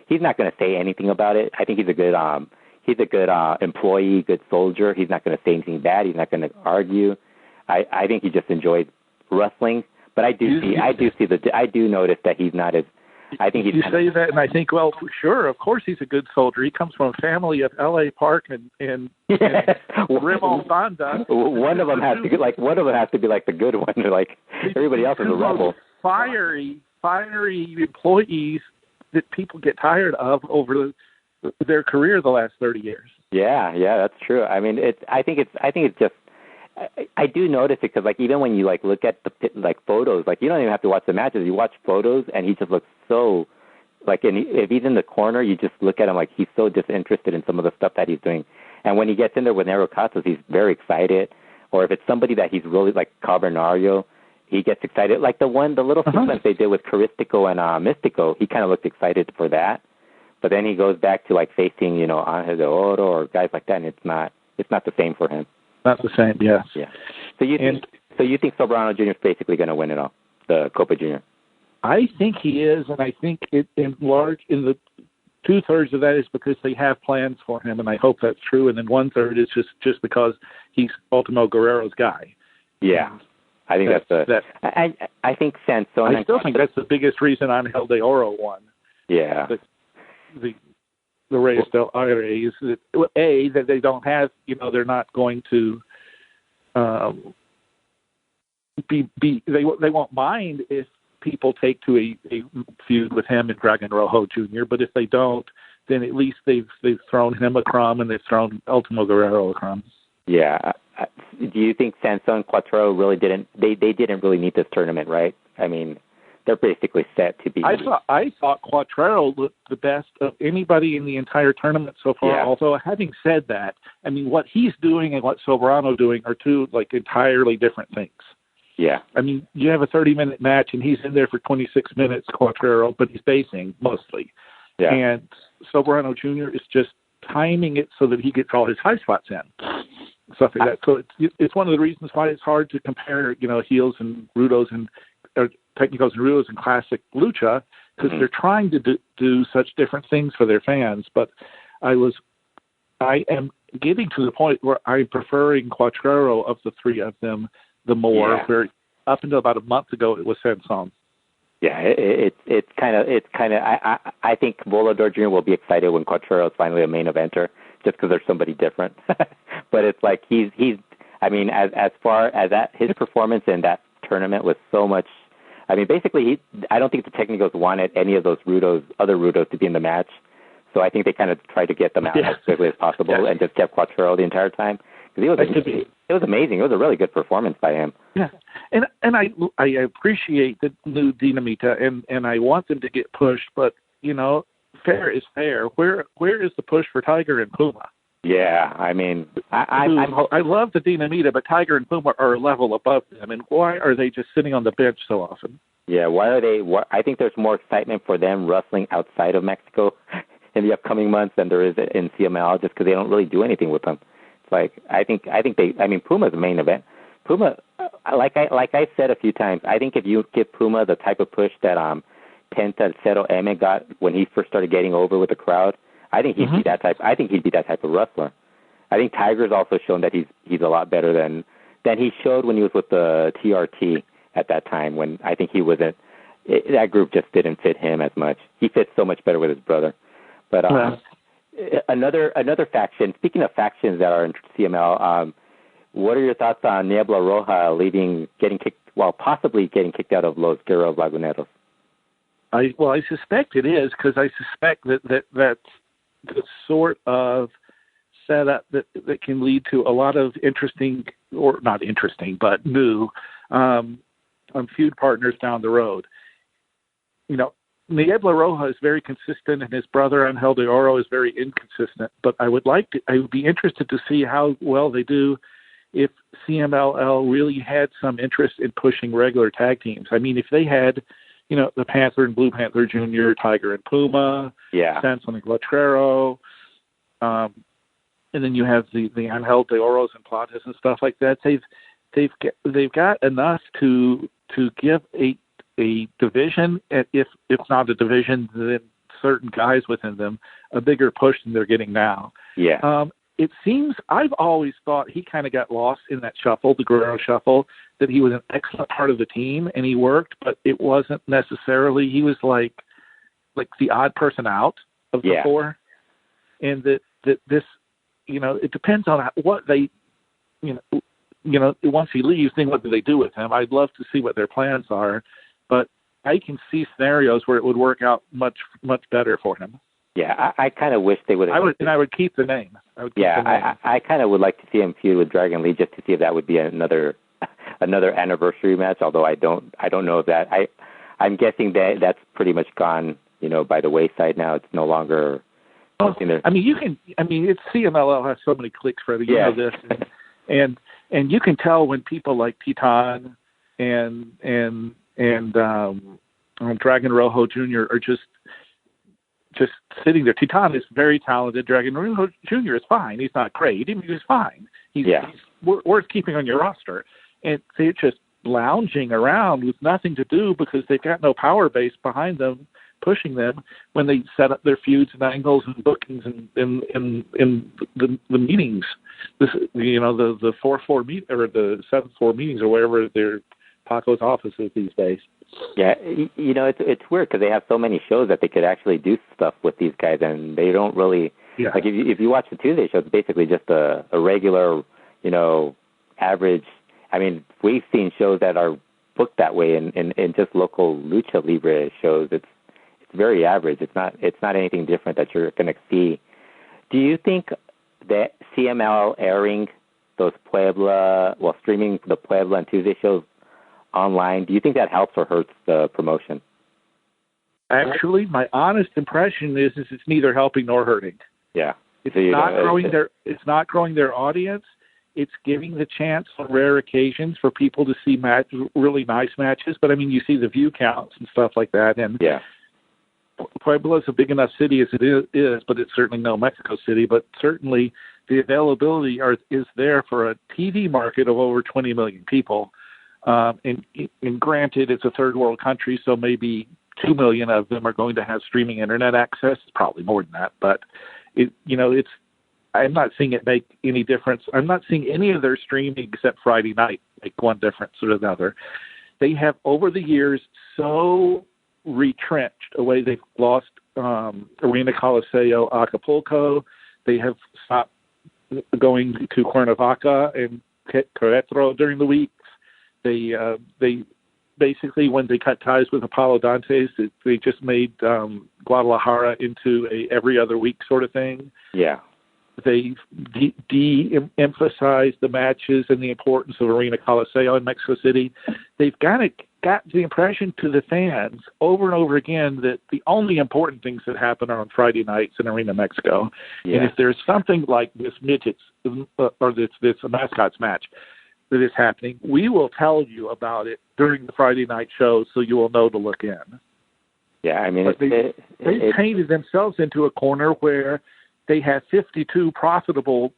he's not going to say anything about it. I think he's a good employee, good soldier. He's not going to say anything bad. He's not going to argue. I think he just enjoys wrestling. But I do notice that he's not as. I think you say that, and I think, well, for sure, of course, he's a good soldier. He comes from a family of L.A. Park and Rimmel Banda. One of them has to be like the good one. Like everybody else is a rebel. Fiery employees that people get tired of over their career the last 30 years. Yeah, that's true. I mean, I think it's just. I do notice it because, like, even when you like look at the photos, like you don't even have to watch the matches. You watch photos, and he just looks so, like, if he's in the corner, you just look at him like he's so disinterested in some of the stuff that he's doing. And when he gets in there with Nero Casas, he's very excited. Or if it's somebody that he's really like Cabernario, he gets excited. Like the little sequence they did with Caristico and Mystico, he kind of looked excited for that. But then he goes back to like facing, Angel de Oro or guys like that, and it's not the same for him. Not the same, yes. Yeah. So you think Soberano Jr. is basically going to win it all, the Copa Junior? I think he is, and I think in the 2/3 of that is because they have plans for him, and I hope that's true. And then 1/3 is just because he's Ultimo Guerrero's guy. Yeah, I think I think Sansón. I still think that's the biggest reason Angel de Oro won. Yeah. The Reyes del Aire is that they don't have, they're not going to they won't mind if people take to a feud with him and Dragon Rojo Jr., but if they don't, then at least they've thrown him a crumb and they've thrown Ultimo Guerrero a crumb. Yeah. Do you think Sansón Cuatro really didn't really need this tournament, right? I mean, they're basically set to be. I thought Cuatrero looked the best of anybody in the entire tournament so far. Yeah. Although, having said that, I mean, what he's doing and what Soberano doing are two like entirely different things. Yeah. I mean, you have a 30-minute match and he's in there for 26 minutes, Cuatrero, but he's basing mostly. Yeah. And Soberano Jr. is just timing it so that he gets all his high spots in. Stuff like that. So it's one of the reasons why it's hard to compare, heels and rudos and technicals and rudos and classic lucha, because they're trying to do such different things for their fans. But I am getting to the point where I'm preferring Cuatrero of the three of them the more. Yeah. Where up until about a month ago it was Sansón. Yeah, it's kind of. I think Volador Jr. will be excited when Cuatrero is finally a main eventer, just because there's somebody different. But it's like he's. I mean, as far as that, his performance in that tournament was so much. I mean, basically, I don't think the Technicals wanted any of those other rudos to be in the match. So I think they kind of tried to get them out as quickly as possible and just kept Cuatrero the entire time. Because it was amazing. It was a really good performance by him. Yeah, and I appreciate the new Dinamita, and I want them to get pushed, but, fair is fair. Where is the push for Tiger and Puma? Yeah, I mean, I love the Dinamita, but Tiger and Puma are a level above them, and why are they just sitting on the bench so often? Yeah, why are they? I think there's more excitement for them wrestling outside of Mexico in the upcoming months than there is in CMLL, just because they don't really do anything with them. It's like I think Puma's the main event. Puma, like I said a few times, I think if you give Puma the type of push that Penta Cero M got when he first started getting over with the crowd, I think he'd be that type. I think he'd be that type of wrestler. I think Tiger's also shown that he's a lot better than he showed when he was with the TRT at that time. When I think he wasn't, that group just didn't fit him as much. He fits so much better with his brother. But another faction. Speaking of factions that are in CML, what are your thoughts on Niebla Roja possibly getting kicked out of Los Guerreros Laguneros? I suspect it is, because I suspect that the sort of setup that can lead to a lot of interesting, or not interesting, but new feud partners down the road. You know, Niebla Roja is very consistent, and his brother Angel de Oro is very inconsistent. But I would be interested to see how well they do if CMLL really had some interest in pushing regular tag teams. I mean, if they had, you know, the Panther and Blue Panther Jr., Tiger and Puma, Sanson and Glatrero, and then you have the Angel de Oros and Plantas and stuff like that. They've got enough to give a division, if not a division, then certain guys within them a bigger push than they're getting now. Yeah. It seems, I've always thought he kind of got lost in that shuffle, the Guerrero shuffle, that he was an excellent part of the team and he worked, but it wasn't necessarily, he was like the odd person out of the four. And that this, you know, it depends on what they, you know, once he leaves, then what do they do with him? I'd love to see what their plans are, but I can see scenarios where it would work out much, much better for him. Yeah, I kind of wish they would have. I would keep the name. I kind of would like to see him feud with Dragon Lee just to see if that would be another anniversary match. Although I don't know if that. I'm guessing that's pretty much gone, you know, by the wayside now. It's no longer something there. I mean, it's CMLL has so many clicks for it. You know this, and you can tell when people like Titan and Dragon Rojo Jr. are just sitting there. Titan is very talented. Dragon Rojo Jr. is fine. He's not great. He's fine. He's worth keeping on your roster. And they're just lounging around with nothing to do because they've got no power base behind them pushing them when they set up their feuds and angles and bookings and in the meetings. This, you know, the 4-4 meet or the 7-4 meetings or wherever their Paco's office is these days. Yeah, you know, it's weird because they have so many shows that they could actually do stuff with these guys, and they don't really like. If you watch the Tuesday show, it's basically just a regular, you know, average. I mean, we've seen shows that are booked that way in just local lucha libre shows. It's very average. It's not anything different that you're going to see. Do you think that CML airing those streaming the Puebla and Tuesday shows online, do you think that helps or hurts the promotion? Actually, my honest impression is it's neither helping nor hurting. Yeah. It's not growing their audience. It's giving the chance on rare occasions for people to see really nice matches. But I mean, you see the view counts and stuff like that. And Puebla is a big enough city as it is, but it's certainly no Mexico City. But certainly the availability is there for a TV market of over 20 million people. And granted, it's a third world country, so maybe 2 million of them are going to have streaming internet access. It's probably more than that, but I'm not seeing it make any difference. I'm not seeing any of their streaming except Friday night make one difference or another. They have over the years so retrenched away. They've lost Arena Coliseo, Acapulco. They have stopped going to Cuernavaca and Querétaro during the week. They basically, when they cut ties with Apollo Dantes, they just made Guadalajara into a every other week sort of thing. Yeah. They de-emphasized the matches and the importance of Arena Coliseo in Mexico City. They've got the impression to the fans over and over again that the only important things that happen are on Friday nights in Arena Mexico. Yeah. And if there's something like this midgets or this mascots match that is happening, we will tell you about it during the Friday night show so you will know to look in. Yeah, I mean, they painted themselves into a corner where they have 52 profitable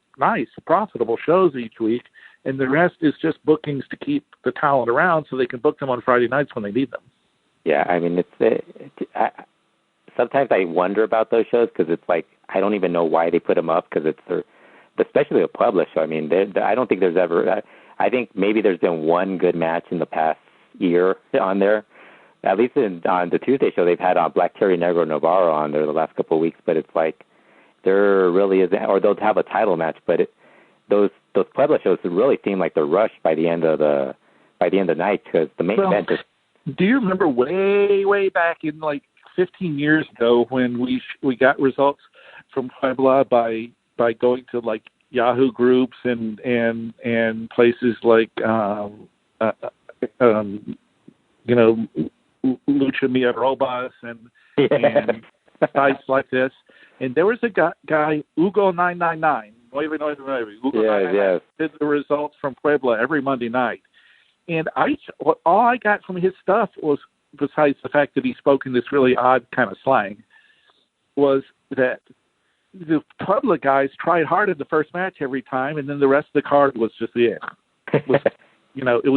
shows each week, and the rest is just bookings to keep the talent around so they can book them on Friday nights when they need them. Yeah, I mean, sometimes I wonder about those shows because it's like I don't even know why they put them up because especially a Puebla show. I mean, I don't think there's ever. I think maybe there's been one good match in the past year on there. At least on the Tuesday show, they've had Black Terry Negro Navarro on there the last couple of weeks, but it's like there really isn't, or they'll have a title match, but those Puebla shows really seem like they're rushed by the end of the night because the main event is. Do you remember way back in like 15 years ago when we got results from Puebla by going to like Yahoo groups and places like Lucha Mia Robas and sites like this. And there was a guy Hugo 999, Hugo 999, did the results from Puebla every Monday night. And all I got from his stuff was, besides the fact that he spoke in this really odd kind of slang, was that the Puebla guys tried hard in the first match every time, and then the rest of the card was just it was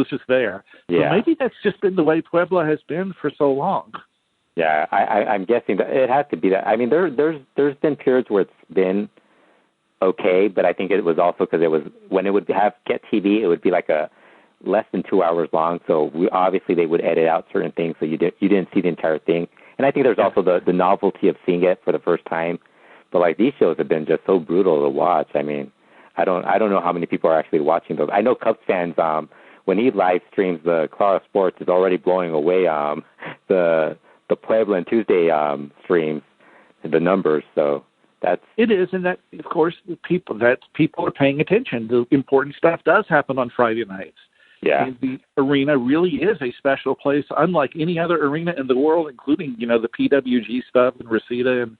just there. Yeah. So maybe that's just been the way Puebla has been for so long. Yeah, I'm guessing that it has to be that. I mean, there's been periods where it's been okay, but I think it was also because it was when it would get TV, it would be like a less than 2 hours long. So obviously they would edit out certain things, so you didn't see the entire thing. And I think there's also the novelty of seeing it for the first time. But like these shows have been just so brutal to watch. I mean, I don't know how many people are actually watching those. I know Cubs fans, when he live streams the Claro Sports, is already blowing away the Puebla and Tuesday streams, the numbers. So it is, and that of course people are paying attention. The important stuff does happen on Friday nights. Yeah, and the arena really is a special place, unlike any other arena in the world, including the PWG stuff and Reseda and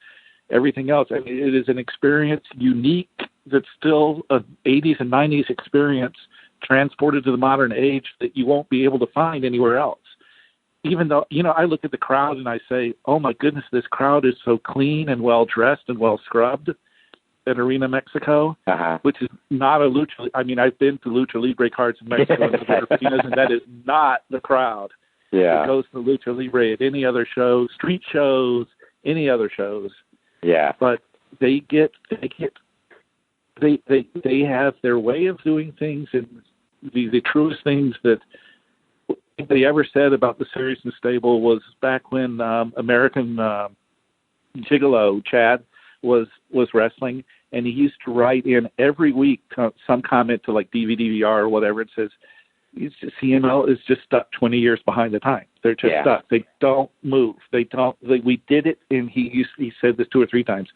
everything else. I mean, it is an experience unique that's still an 80s and 90s experience transported to the modern age that you won't be able to find anywhere else. Even though, I look at the crowd and I say, oh my goodness, this crowd is so clean and well dressed and well scrubbed at Arena Mexico, which is not a lucha. I mean, I've been to Lucha Libre cards in Mexico and and that is not the crowd that goes to Lucha Libre at any other show, street shows, any other shows. Yeah, but they have their way of doing things, and the truest things that anybody ever said about the Serious and Stable was back when American Gigolo Chad was wrestling, and he used to write in every week some comment to like DVR or whatever. It says CML is just stuck 20 years behind the time. They're just stuck. They don't move. We did it, and he said this 2 or 3 times.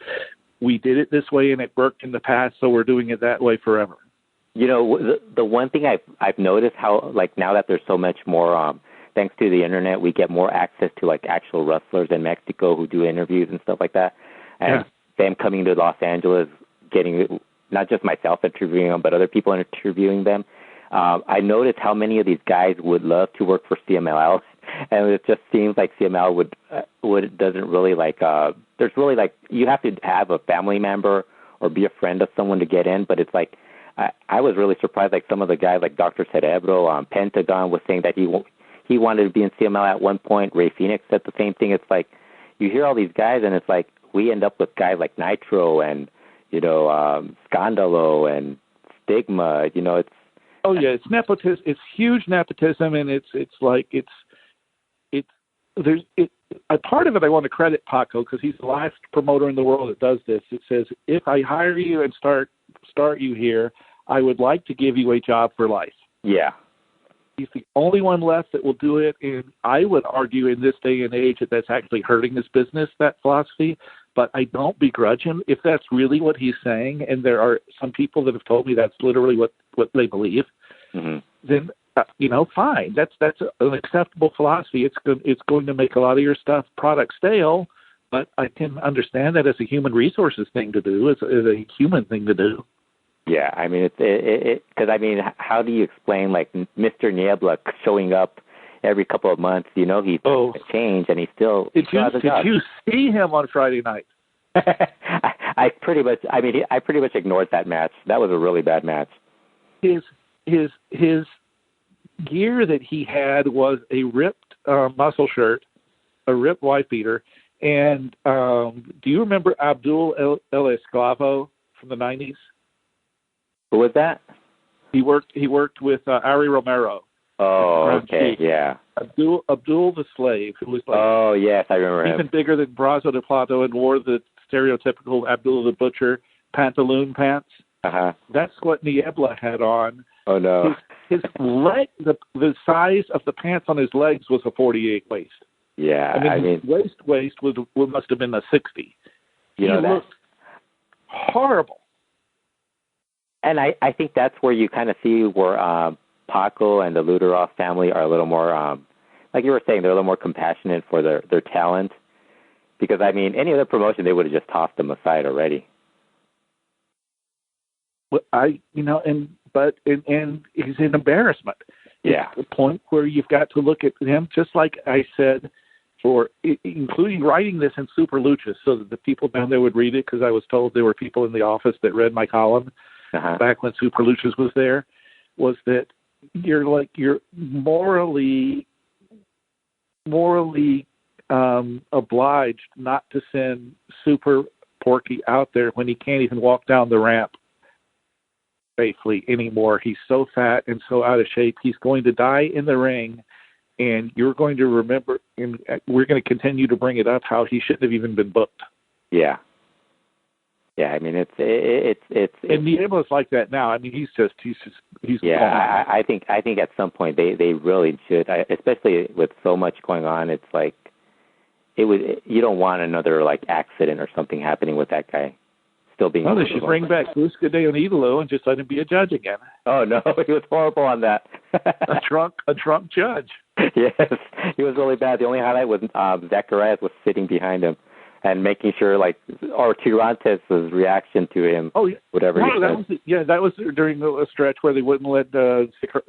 We did it this way, and it worked in the past, so we're doing it that way forever. The one thing I've noticed how, like, now that there's so much more, thanks to the internet, we get more access to like actual wrestlers in Mexico who do interviews and stuff like that. And them coming to Los Angeles, getting not just myself interviewing them, but other people interviewing them. I noticed how many of these guys would love to work for CMLL, and it just seems like CMLL doesn't really like. There's really like you have to have a family member or be a friend of someone to get in, but it's like I was really surprised. Like some of the guys, like Dr. Cerebro, Pentagon, was saying that he wanted to be in CMLL at one point. Ray Phoenix said the same thing. It's like you hear all these guys, and it's like we end up with guys like Nitro and Scandalo and Stigma. It's. Oh yeah, it's nepotism. It's huge nepotism, and it's a part of it. I want to credit Paco because he's the last promoter in the world that does this. It says, if I hire you and start you here, I would like to give you a job for life. Yeah, he's the only one left that will do it, and I would argue in this day and age that that's actually hurting his business, that philosophy. But I don't begrudge him if that's really what he's saying, and there are some people that have told me that's literally what they believe. Mm-hmm. Then fine. That's an acceptable philosophy. It's going to make a lot of your product stale, but I can understand that as a human resources thing to do, as a human thing to do. Yeah, I mean because how do you explain like Mr. Niebla showing up every couple of months? He's changed, and he still. Did you see him on Friday night? I pretty much ignored that match. That was a really bad match. His gear that he had was a ripped muscle shirt, a ripped wife beater, and do you remember Abdul El Esclavo from the 90s? Who was that? He worked with Ari Romero. Oh, okay, yeah. Abdul the Slave, who was like, oh yes, I remember him. Even bigger than Brazo de Plato and wore the stereotypical Abdul the Butcher pantaloon pants. That's what Niebla had on. Oh no! His leg, the size of the pants on his legs was a 48 waist. Yeah, his waist must have been a 60. horrible. And I think that's where you kind of see where Paco and the Luchasaurus family are a little more, like you were saying, they're a little more compassionate for their talent. Because, I mean, any other promotion, they would have just tossed them aside already. Well, and he's an embarrassment. Yeah. It's the point where you've got to look at him, just like I said, including writing this in Super Lucha so that the people down there would read it, because I was told there were people in the office that read my column back when Super Luchas was there, was that you're morally obliged not to send Super Porky out there when he can't even walk down the ramp safely anymore. He's so fat and so out of shape. He's going to die in the ring, and you're going to remember, and we're going to continue to bring it up, how he shouldn't have even been booked. Yeah. Yeah, I mean, it's and Niemo's like that now. I mean, he's yeah. I think at some point they really should, especially with so much going on. It's like you don't want another like accident or something happening with that guy still being. Oh, they should bring back Busca de Idolo and just let him be a judge again. Oh no, he was horrible on that. a drunk judge. Yes, he was really bad. The only highlight was Zacharias was sitting behind him and making sure, or Tirantes' reaction to him. Oh, yeah. Whatever. That was during a stretch where they wouldn't let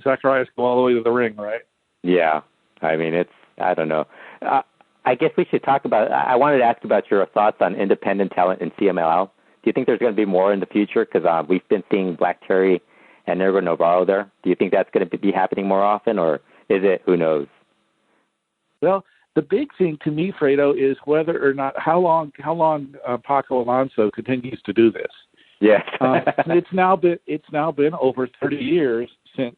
Zacharias go all the way to the ring, right? Yeah. I mean, I don't know. I guess we should talk about, I wanted to ask about your thoughts on independent talent in CMLL. Do you think there's going to be more in the future? Because we've been seeing Black Cherry and Negro Navarro there. Do you think that's going to be happening more often, or is it? Who knows? Well, the big thing to me, Fredo, is whether or not how long Paco Alonso continues to do this. Yes. It's now been over 30 years since.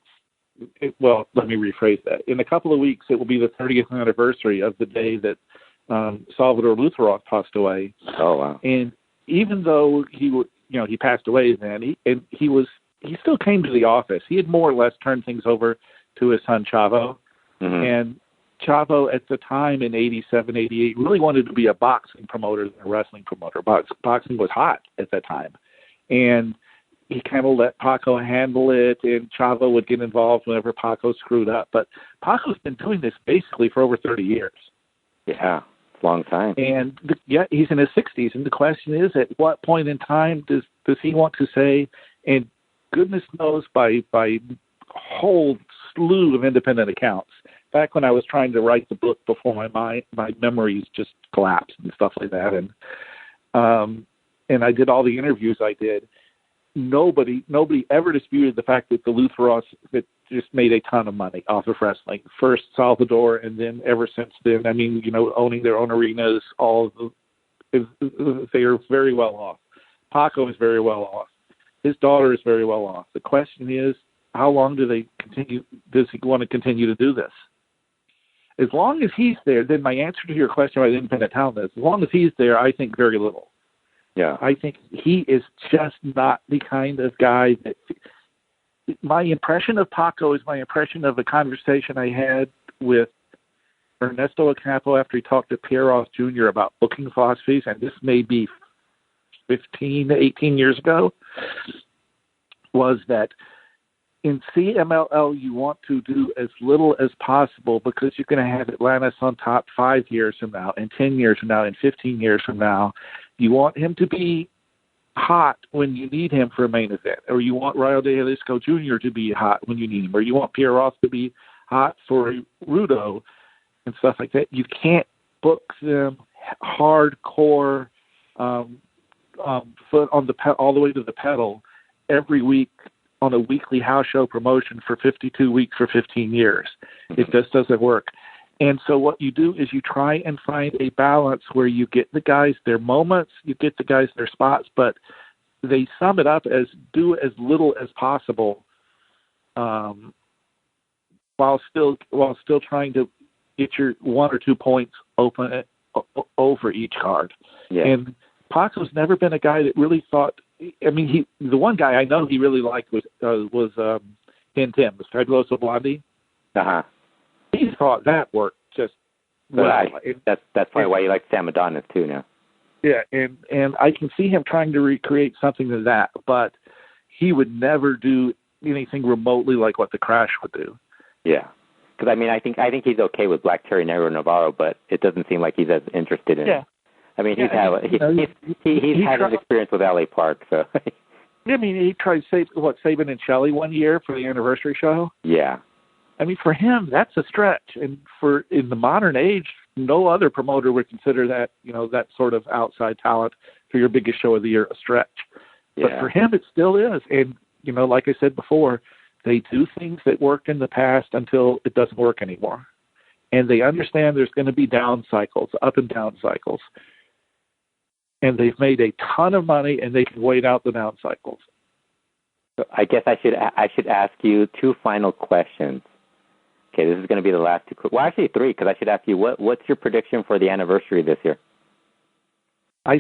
Well, let me rephrase that. In a couple of weeks, it will be the 30th anniversary of the day that Salvador Luchasaurus passed away. Oh wow! And even though he passed away then, he still came to the office. He had more or less turned things over to his son Chavo, and Chavo at the time in 87, 88 really wanted to be a boxing promoter than a wrestling promoter. Boxing was hot at that time. And he kind of let Paco handle it, and Chavo would get involved whenever Paco screwed up. But Paco's been doing this basically for over 30 years. Yeah, it's a long time. And he's in his 60s. And the question is, at what point in time does he want to say, and goodness knows by whole slew of independent accounts, back when I was trying to write the book before my memories just collapsed and stuff like that, and I did all the interviews I did. Nobody ever disputed the fact that the Luchasaurus that just made a ton of money off of wrestling. First Salvador, and then ever since then. I mean, owning their own arenas, they are very well off. Paco is very well off. His daughter is very well off. The question is, how long does he want to continue to do this? As long as he's there, then my answer to your question about independent talent is, as long as he's there, I think very little. Yeah. I think he is just not the kind of guy that – my impression of Paco is my impression of a conversation I had with Ernesto Ocampo after he talked to Pierre Jr. about booking philosophies, and this may be 15 to 18 years ago, was that in CMLL you want to do as little as possible because you're going to have Atlantis on top 5 years from now, and 10 years from now, and 15 years from now. You want him to be hot when you need him for a main event, or you want Rayo de Jalisco Jr. to be hot when you need him, or you want Pierre to be hot for Rudo and stuff like that. You can't book them hardcore foot on the all the way to the pedal every week on a weekly house show promotion for 52 weeks for 15 years. It just doesn't work. And so what you do is you try and find a balance where you get the guys their moments, you get the guys their spots, but they sum it up as do as little as possible, while still trying to get your 1 or 2 points open over each card. Yeah. And Paco's never been a guy that really thought. I mean, the one guy I know he really liked was Tim, was Fabuloso Blondie. Uh-huh. He thought that worked just well. That's probably why you like Sam Adonis too now. Yeah, and I can see him trying to recreate something to that, but he would never do anything remotely like what the Crash would do. Yeah, because I mean, I think he's okay with Black Terry Negro Navarro, but it doesn't seem like he's as interested in. Yeah. I mean, he's had his experience with LA Park, so. I mean, he tried Saban and Shelley one year for the anniversary show. Yeah. I mean, for him, that's a stretch, and in the modern age, no other promoter would consider that, that sort of outside talent for your biggest show of the year a stretch. Yeah. But for him, it still is. And, like I said before, they do things that worked in the past until it doesn't work anymore. And they understand there's going to be down cycles, up and down cycles. And they've made a ton of money, and they can wait out the down cycles. So I guess I should ask you two final questions. Okay, this is going to be the last two. Well, actually three, because I should ask you, what's your prediction for the anniversary this year? I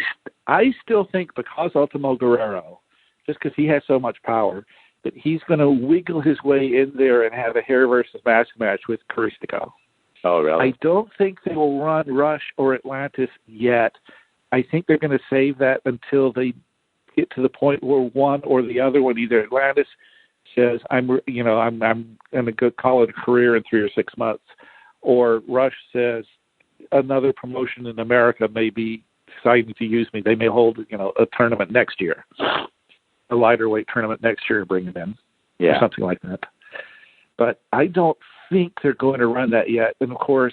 still think because Ultimo Guerrero, just because he has so much power, that he's going to wiggle his way in there and have a hair versus mask match with Caristico. Oh, really? I don't think they will run Rush or Atlantis yet. I think they're going to save that until they get to the point where one or the other one, either Atlantis says, I'm going to go call it a career in 3 or 6 months, or Rush says another promotion in America may be deciding to use me. They may hold, a tournament next year, a lighter weight tournament next year, bring it in, or something like that. But I don't think they're going to run that yet. And of course,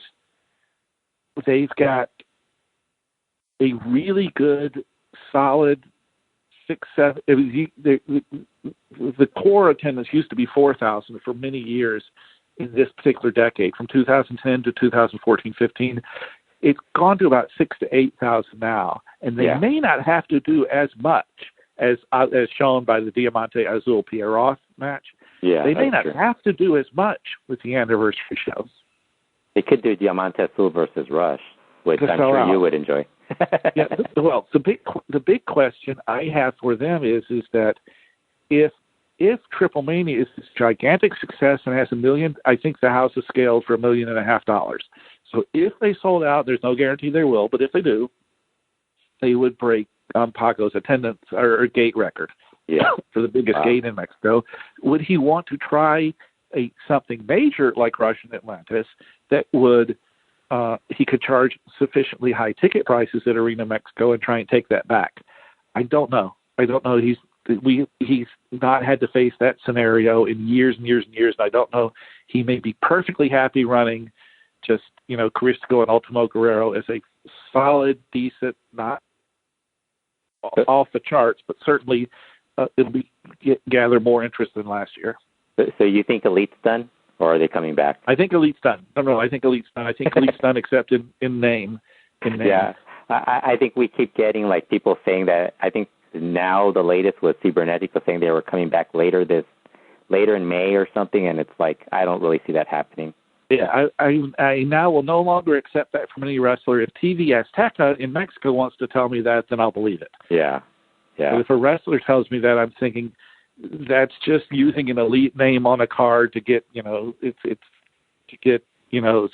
they've got a really good, solid 6, 7. The core attendance used to be 4,000 for many years in this particular decade, from 2010 to 2014-15. It's gone to about 6,000 to 8,000 now, and they may not have to do as much as shown by the Diamante Azul Pierroth match. Yeah, they may not have to do as much with the anniversary shows. They could do Diamante Azul versus Rush, which I'm sure you would enjoy. Well, the big question I have for them is that if Triple Mania is this gigantic success and has $1 million, I think the house is scaled for $1.5 million. So if they sold out, there's no guarantee they will, but if they do, they would break Paco's attendance or gate record for the biggest gate in Mexico. Would he want to try something major like Rush and Atlantis that would he could charge sufficiently high ticket prices at Arena Mexico and try and take that back? I don't know. He's not had to face that scenario in years and years and years. And I don't know. He may be perfectly happy running just, Caristico and Ultimo Guerrero as a solid, decent, not off the charts, but certainly it'll gather more interest than last year. So you think Elite's done, or are they coming back? I think Elite's done. No, I think Elite's done. I think Elite's done except in name. Yeah. I think we keep getting people saying that. I think now the latest was Cibernetico saying they were coming back later in May or something, and it's I don't really see that happening. Yeah, I now will no longer accept that from any wrestler. If TV Azteca in Mexico wants to tell me that, then I'll believe it. Yeah. But if a wrestler tells me that, I'm thinking that's just using an Elite name on a card to get, it's to get,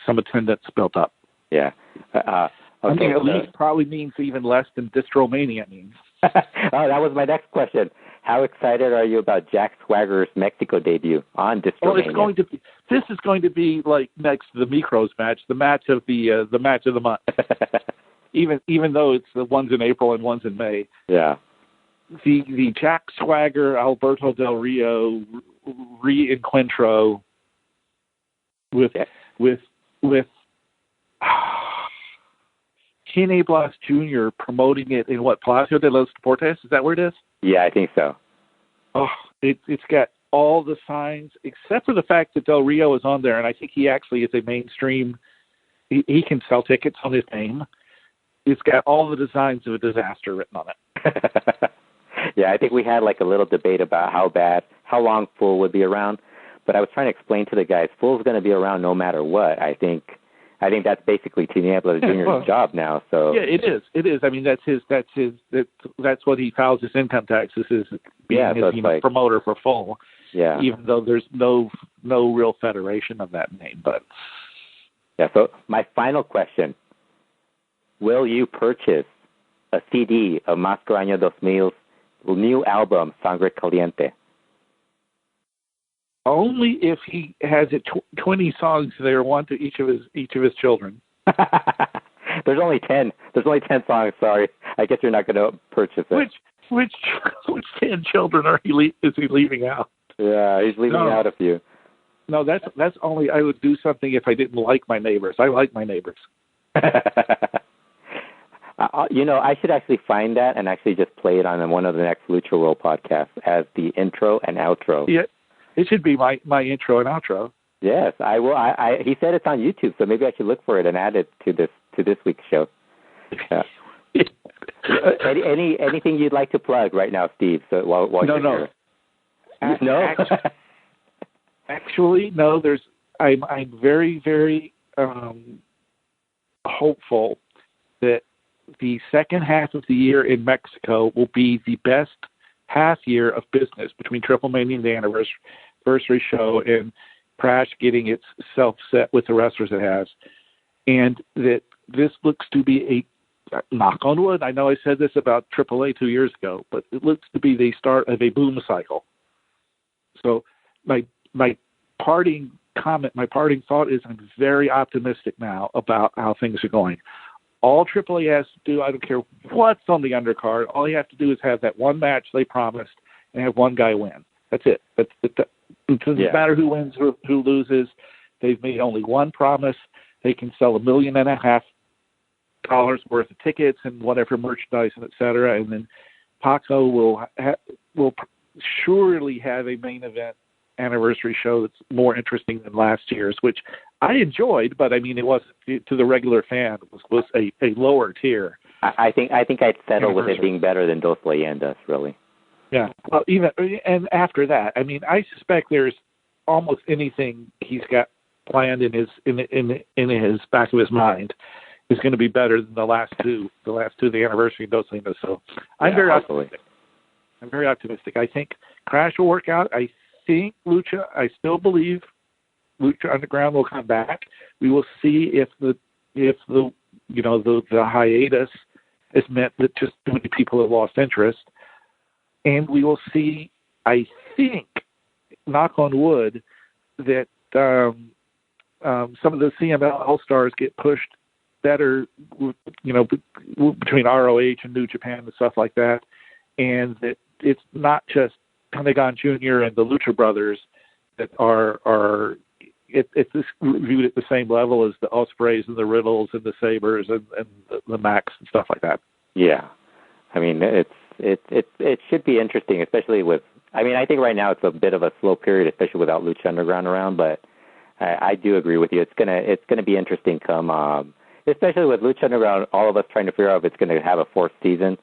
some attendance built up. Yeah. Okay, I mean, Elite probably means even less than Distromania means. Oh, that was my next question. How excited are you about Jack Swagger's Mexico debut on Distromania? This is going to be like next to the Mikros match, the match of the month. even though it's the ones in April and ones in May. Yeah. The Jack Swagger Alberto Del Rio re-encuentro with Kene Blas Jr. promoting it in Palacio de los Deportes? Is that where it is? Yeah, I think so. Oh, it's got all the signs, except for the fact that Del Rio is on there, and I think he actually is a mainstream. He can sell tickets on his name. It's got all the designs of a disaster written on it. Yeah, I think we had a little debate about how long Full would be around, but I was trying to explain to the guys, Full's going to be around no matter what. I think that's basically Tiniebla Jr.'s job now. So yeah, it is. I mean, that's what he files his income taxes is being promoter for Full. Yeah. Even though there's no real federation of that name, but yeah. So my final question: will you purchase a CD of Máscara Año 2000's new album, Sangre Caliente? Only if he has 20 songs there, one to each of his children. There's only 10. There's only 10 songs. Sorry, I guess you're not going to purchase it. Which 10 children is he leaving out? Yeah, he's leaving out a few. No, that's only I would do something if I didn't like my neighbors. I like my neighbors. I should actually find that and actually just play it on one of the next LuchaWorld podcasts as the intro and outro. Yeah, it should be my intro and outro. Yes, I will. He said it's on YouTube, so maybe I should look for it and add it to this week's show. Yeah. Anything you'd like to plug right now, Steve? So while you're here. No. Actually, no. I'm very, very hopeful that the second half of the year in Mexico will be the best half year of business between Triple Mania and the anniversary show and Crash getting itself set with the wrestlers it has, and that this looks to be a knock on wood. I know I said this about AAA 2 years ago, but it looks to be the start of a boom cycle. So my parting comment, my parting thought is I'm very optimistic now about how things are going. All AAA has to do, I don't care what's on the undercard, all you have to do is have that one match they promised and have one guy win. That's it. It doesn't matter who wins or who loses. They've made only one promise. They can sell $1.5 million worth of tickets and whatever merchandise and et cetera. And then Paco will surely have a main event anniversary show that's more interesting than last year's, which I enjoyed, but I mean, it wasn't to the regular fan. It was a lower tier. I think I'd settle with it being better than Dos Leyendas, really. Yeah. Well, and after that, I mean, I suspect there's almost anything he's got planned in his back of his mind is going to be better than the last two, the anniversary Dos Leyendas. So I'm very optimistic. I'm very optimistic. I think Crash will work out. I still believe Lucha Underground will come back. We will see if the hiatus has meant that just too many people have lost interest. And we will see, I think, knock on wood, that some of the CMLL stars get pushed better, between ROH and New Japan and stuff like that, and that it's not just Konnan Jr. and the Lucha Brothers that are it's viewed at the same level as the Ospreys and the Riddles and the Sabres and the Max and stuff like that. Yeah, I mean it should be interesting, especially with. I mean, I think right now it's a bit of a slow period, especially without Lucha Underground around. But I do agree with you. It's gonna be interesting come, especially with Lucha Underground. All of us trying to figure out if it's going to have a fourth season.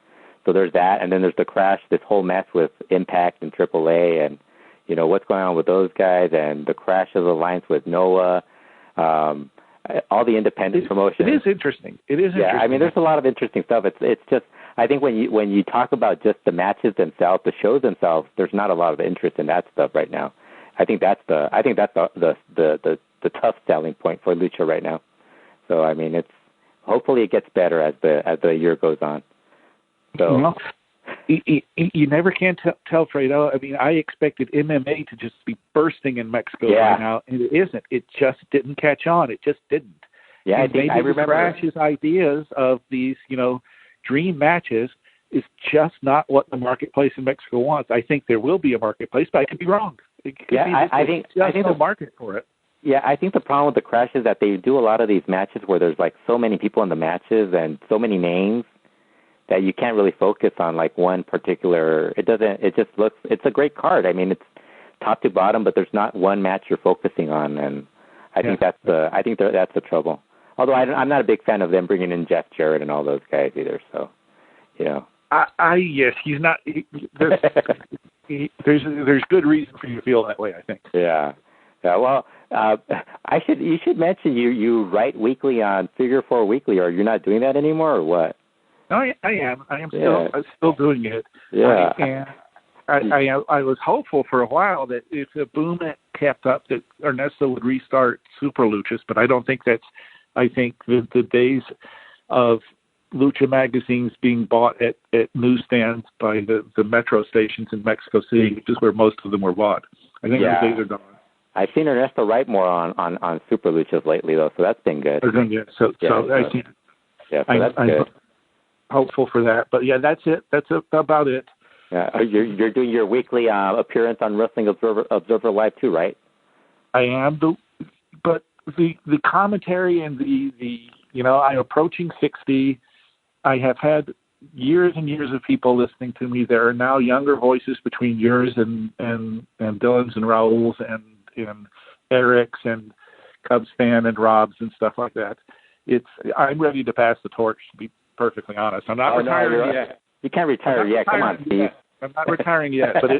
So there's that, and then there's the Crash, this whole mess with Impact and AAA, and what's going on with those guys, and the Crash of the alliance with Noah, all the independent promotions. It is interesting. Yeah, I mean, there's a lot of interesting stuff. It's just, I think when you talk about just the matches themselves, the shows themselves, there's not a lot of interest in that stuff right now. I think that's the tough selling point for Lucha right now. So I mean, hopefully it gets better as the year goes on. So. Well, you never can tell, Fredo. I mean, I expected MMA to just be bursting in Mexico right now, and it isn't. It just didn't catch on. It just didn't. Yeah, and I remember Crash's ideas of these, dream matches is just not what the marketplace in Mexico wants. I think there will be a marketplace, but I could be wrong. I think no market for it. Yeah, I think the problem with the Crash is that they do a lot of these matches where there's like so many people in the matches and so many names that you can't really focus on like one particular. It's a great card. I mean, it's top to bottom, but there's not one match you're focusing on, and I think that's the trouble. Although I'm not a big fan of them bringing in Jeff Jarrett and all those guys either. So, yes, he's not. There's good reason for you to feel that way, I think. Yeah. Well, you should mention you write weekly on Figure 4 Weekly, or you're not doing that anymore, or what? No, I am. I'm still doing it. Yeah. I was hopeful for a while that if the boom kept up, that Ernesto would restart Super Luchas, but I don't think that's. I think the days of Lucha magazines being bought at newsstands by the metro stations in Mexico City, which is where most of them were bought. I think those days are gone. I've seen Ernesto write more on Super Luchas lately, though, so that's been good. So I think that's good. Hopeful for that. But yeah, that's it. That's about it. Yeah, you're doing your weekly appearance on Wrestling Observer Live too, right? I am, but the commentary and the I'm approaching 60. I have had years and years of people listening to me. There are now younger voices between yours and Dylan's and Raul's and Eric's and Cubs fan and Rob's and stuff like that. I'm ready to pass the torch, to be perfectly honest. I'm not retiring yet. You can't retire yet. Come on, Steve. I'm not retiring yet, but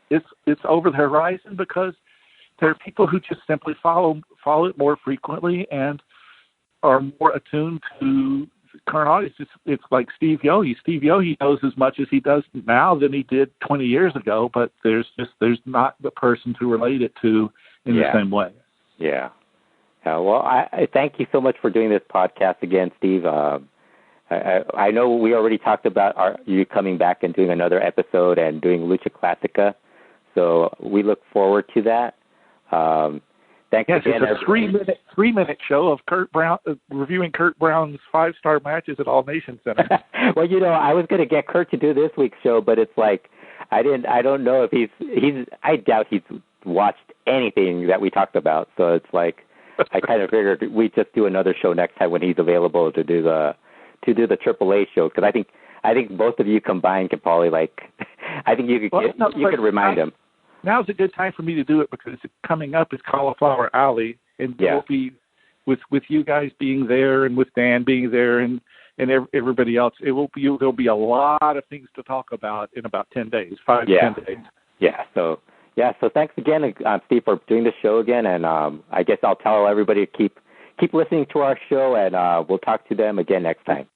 it's over the horizon because there are people who just simply follow it more frequently and are more attuned to current audience. It's like Steve Yohe. Steve Yohe knows as much as he does now than he did 20 years ago, but there's not the person to relate it to in the same way. Yeah. Well, I thank you so much for doing this podcast again, Steve. I know we already talked about you coming back and doing another episode and doing Lucha Classica, so we look forward to that. Thanks again. It's a 3-minute show of Kurt Brown reviewing Kurt Brown's 5-star matches at All Nation Center. Well, I was going to get Kurt to do this week's show, but it's like I don't know if I doubt he's watched anything that we talked about. So it's like I kind of figured we'd just do another show next time when he's available to do the AAA show, because I think both of you combined could probably I think you could remind him. Now's a good time for me to do it because coming up is Cauliflower Alley, and we'll be with you guys being there and with Dan being there and everybody else. There'll be a lot of things to talk about in about 10 days, 5 to 10 days. Yeah. So thanks again, Steve, for doing the show again, and I guess I'll tell everybody to keep listening to our show, and we'll talk to them again next time.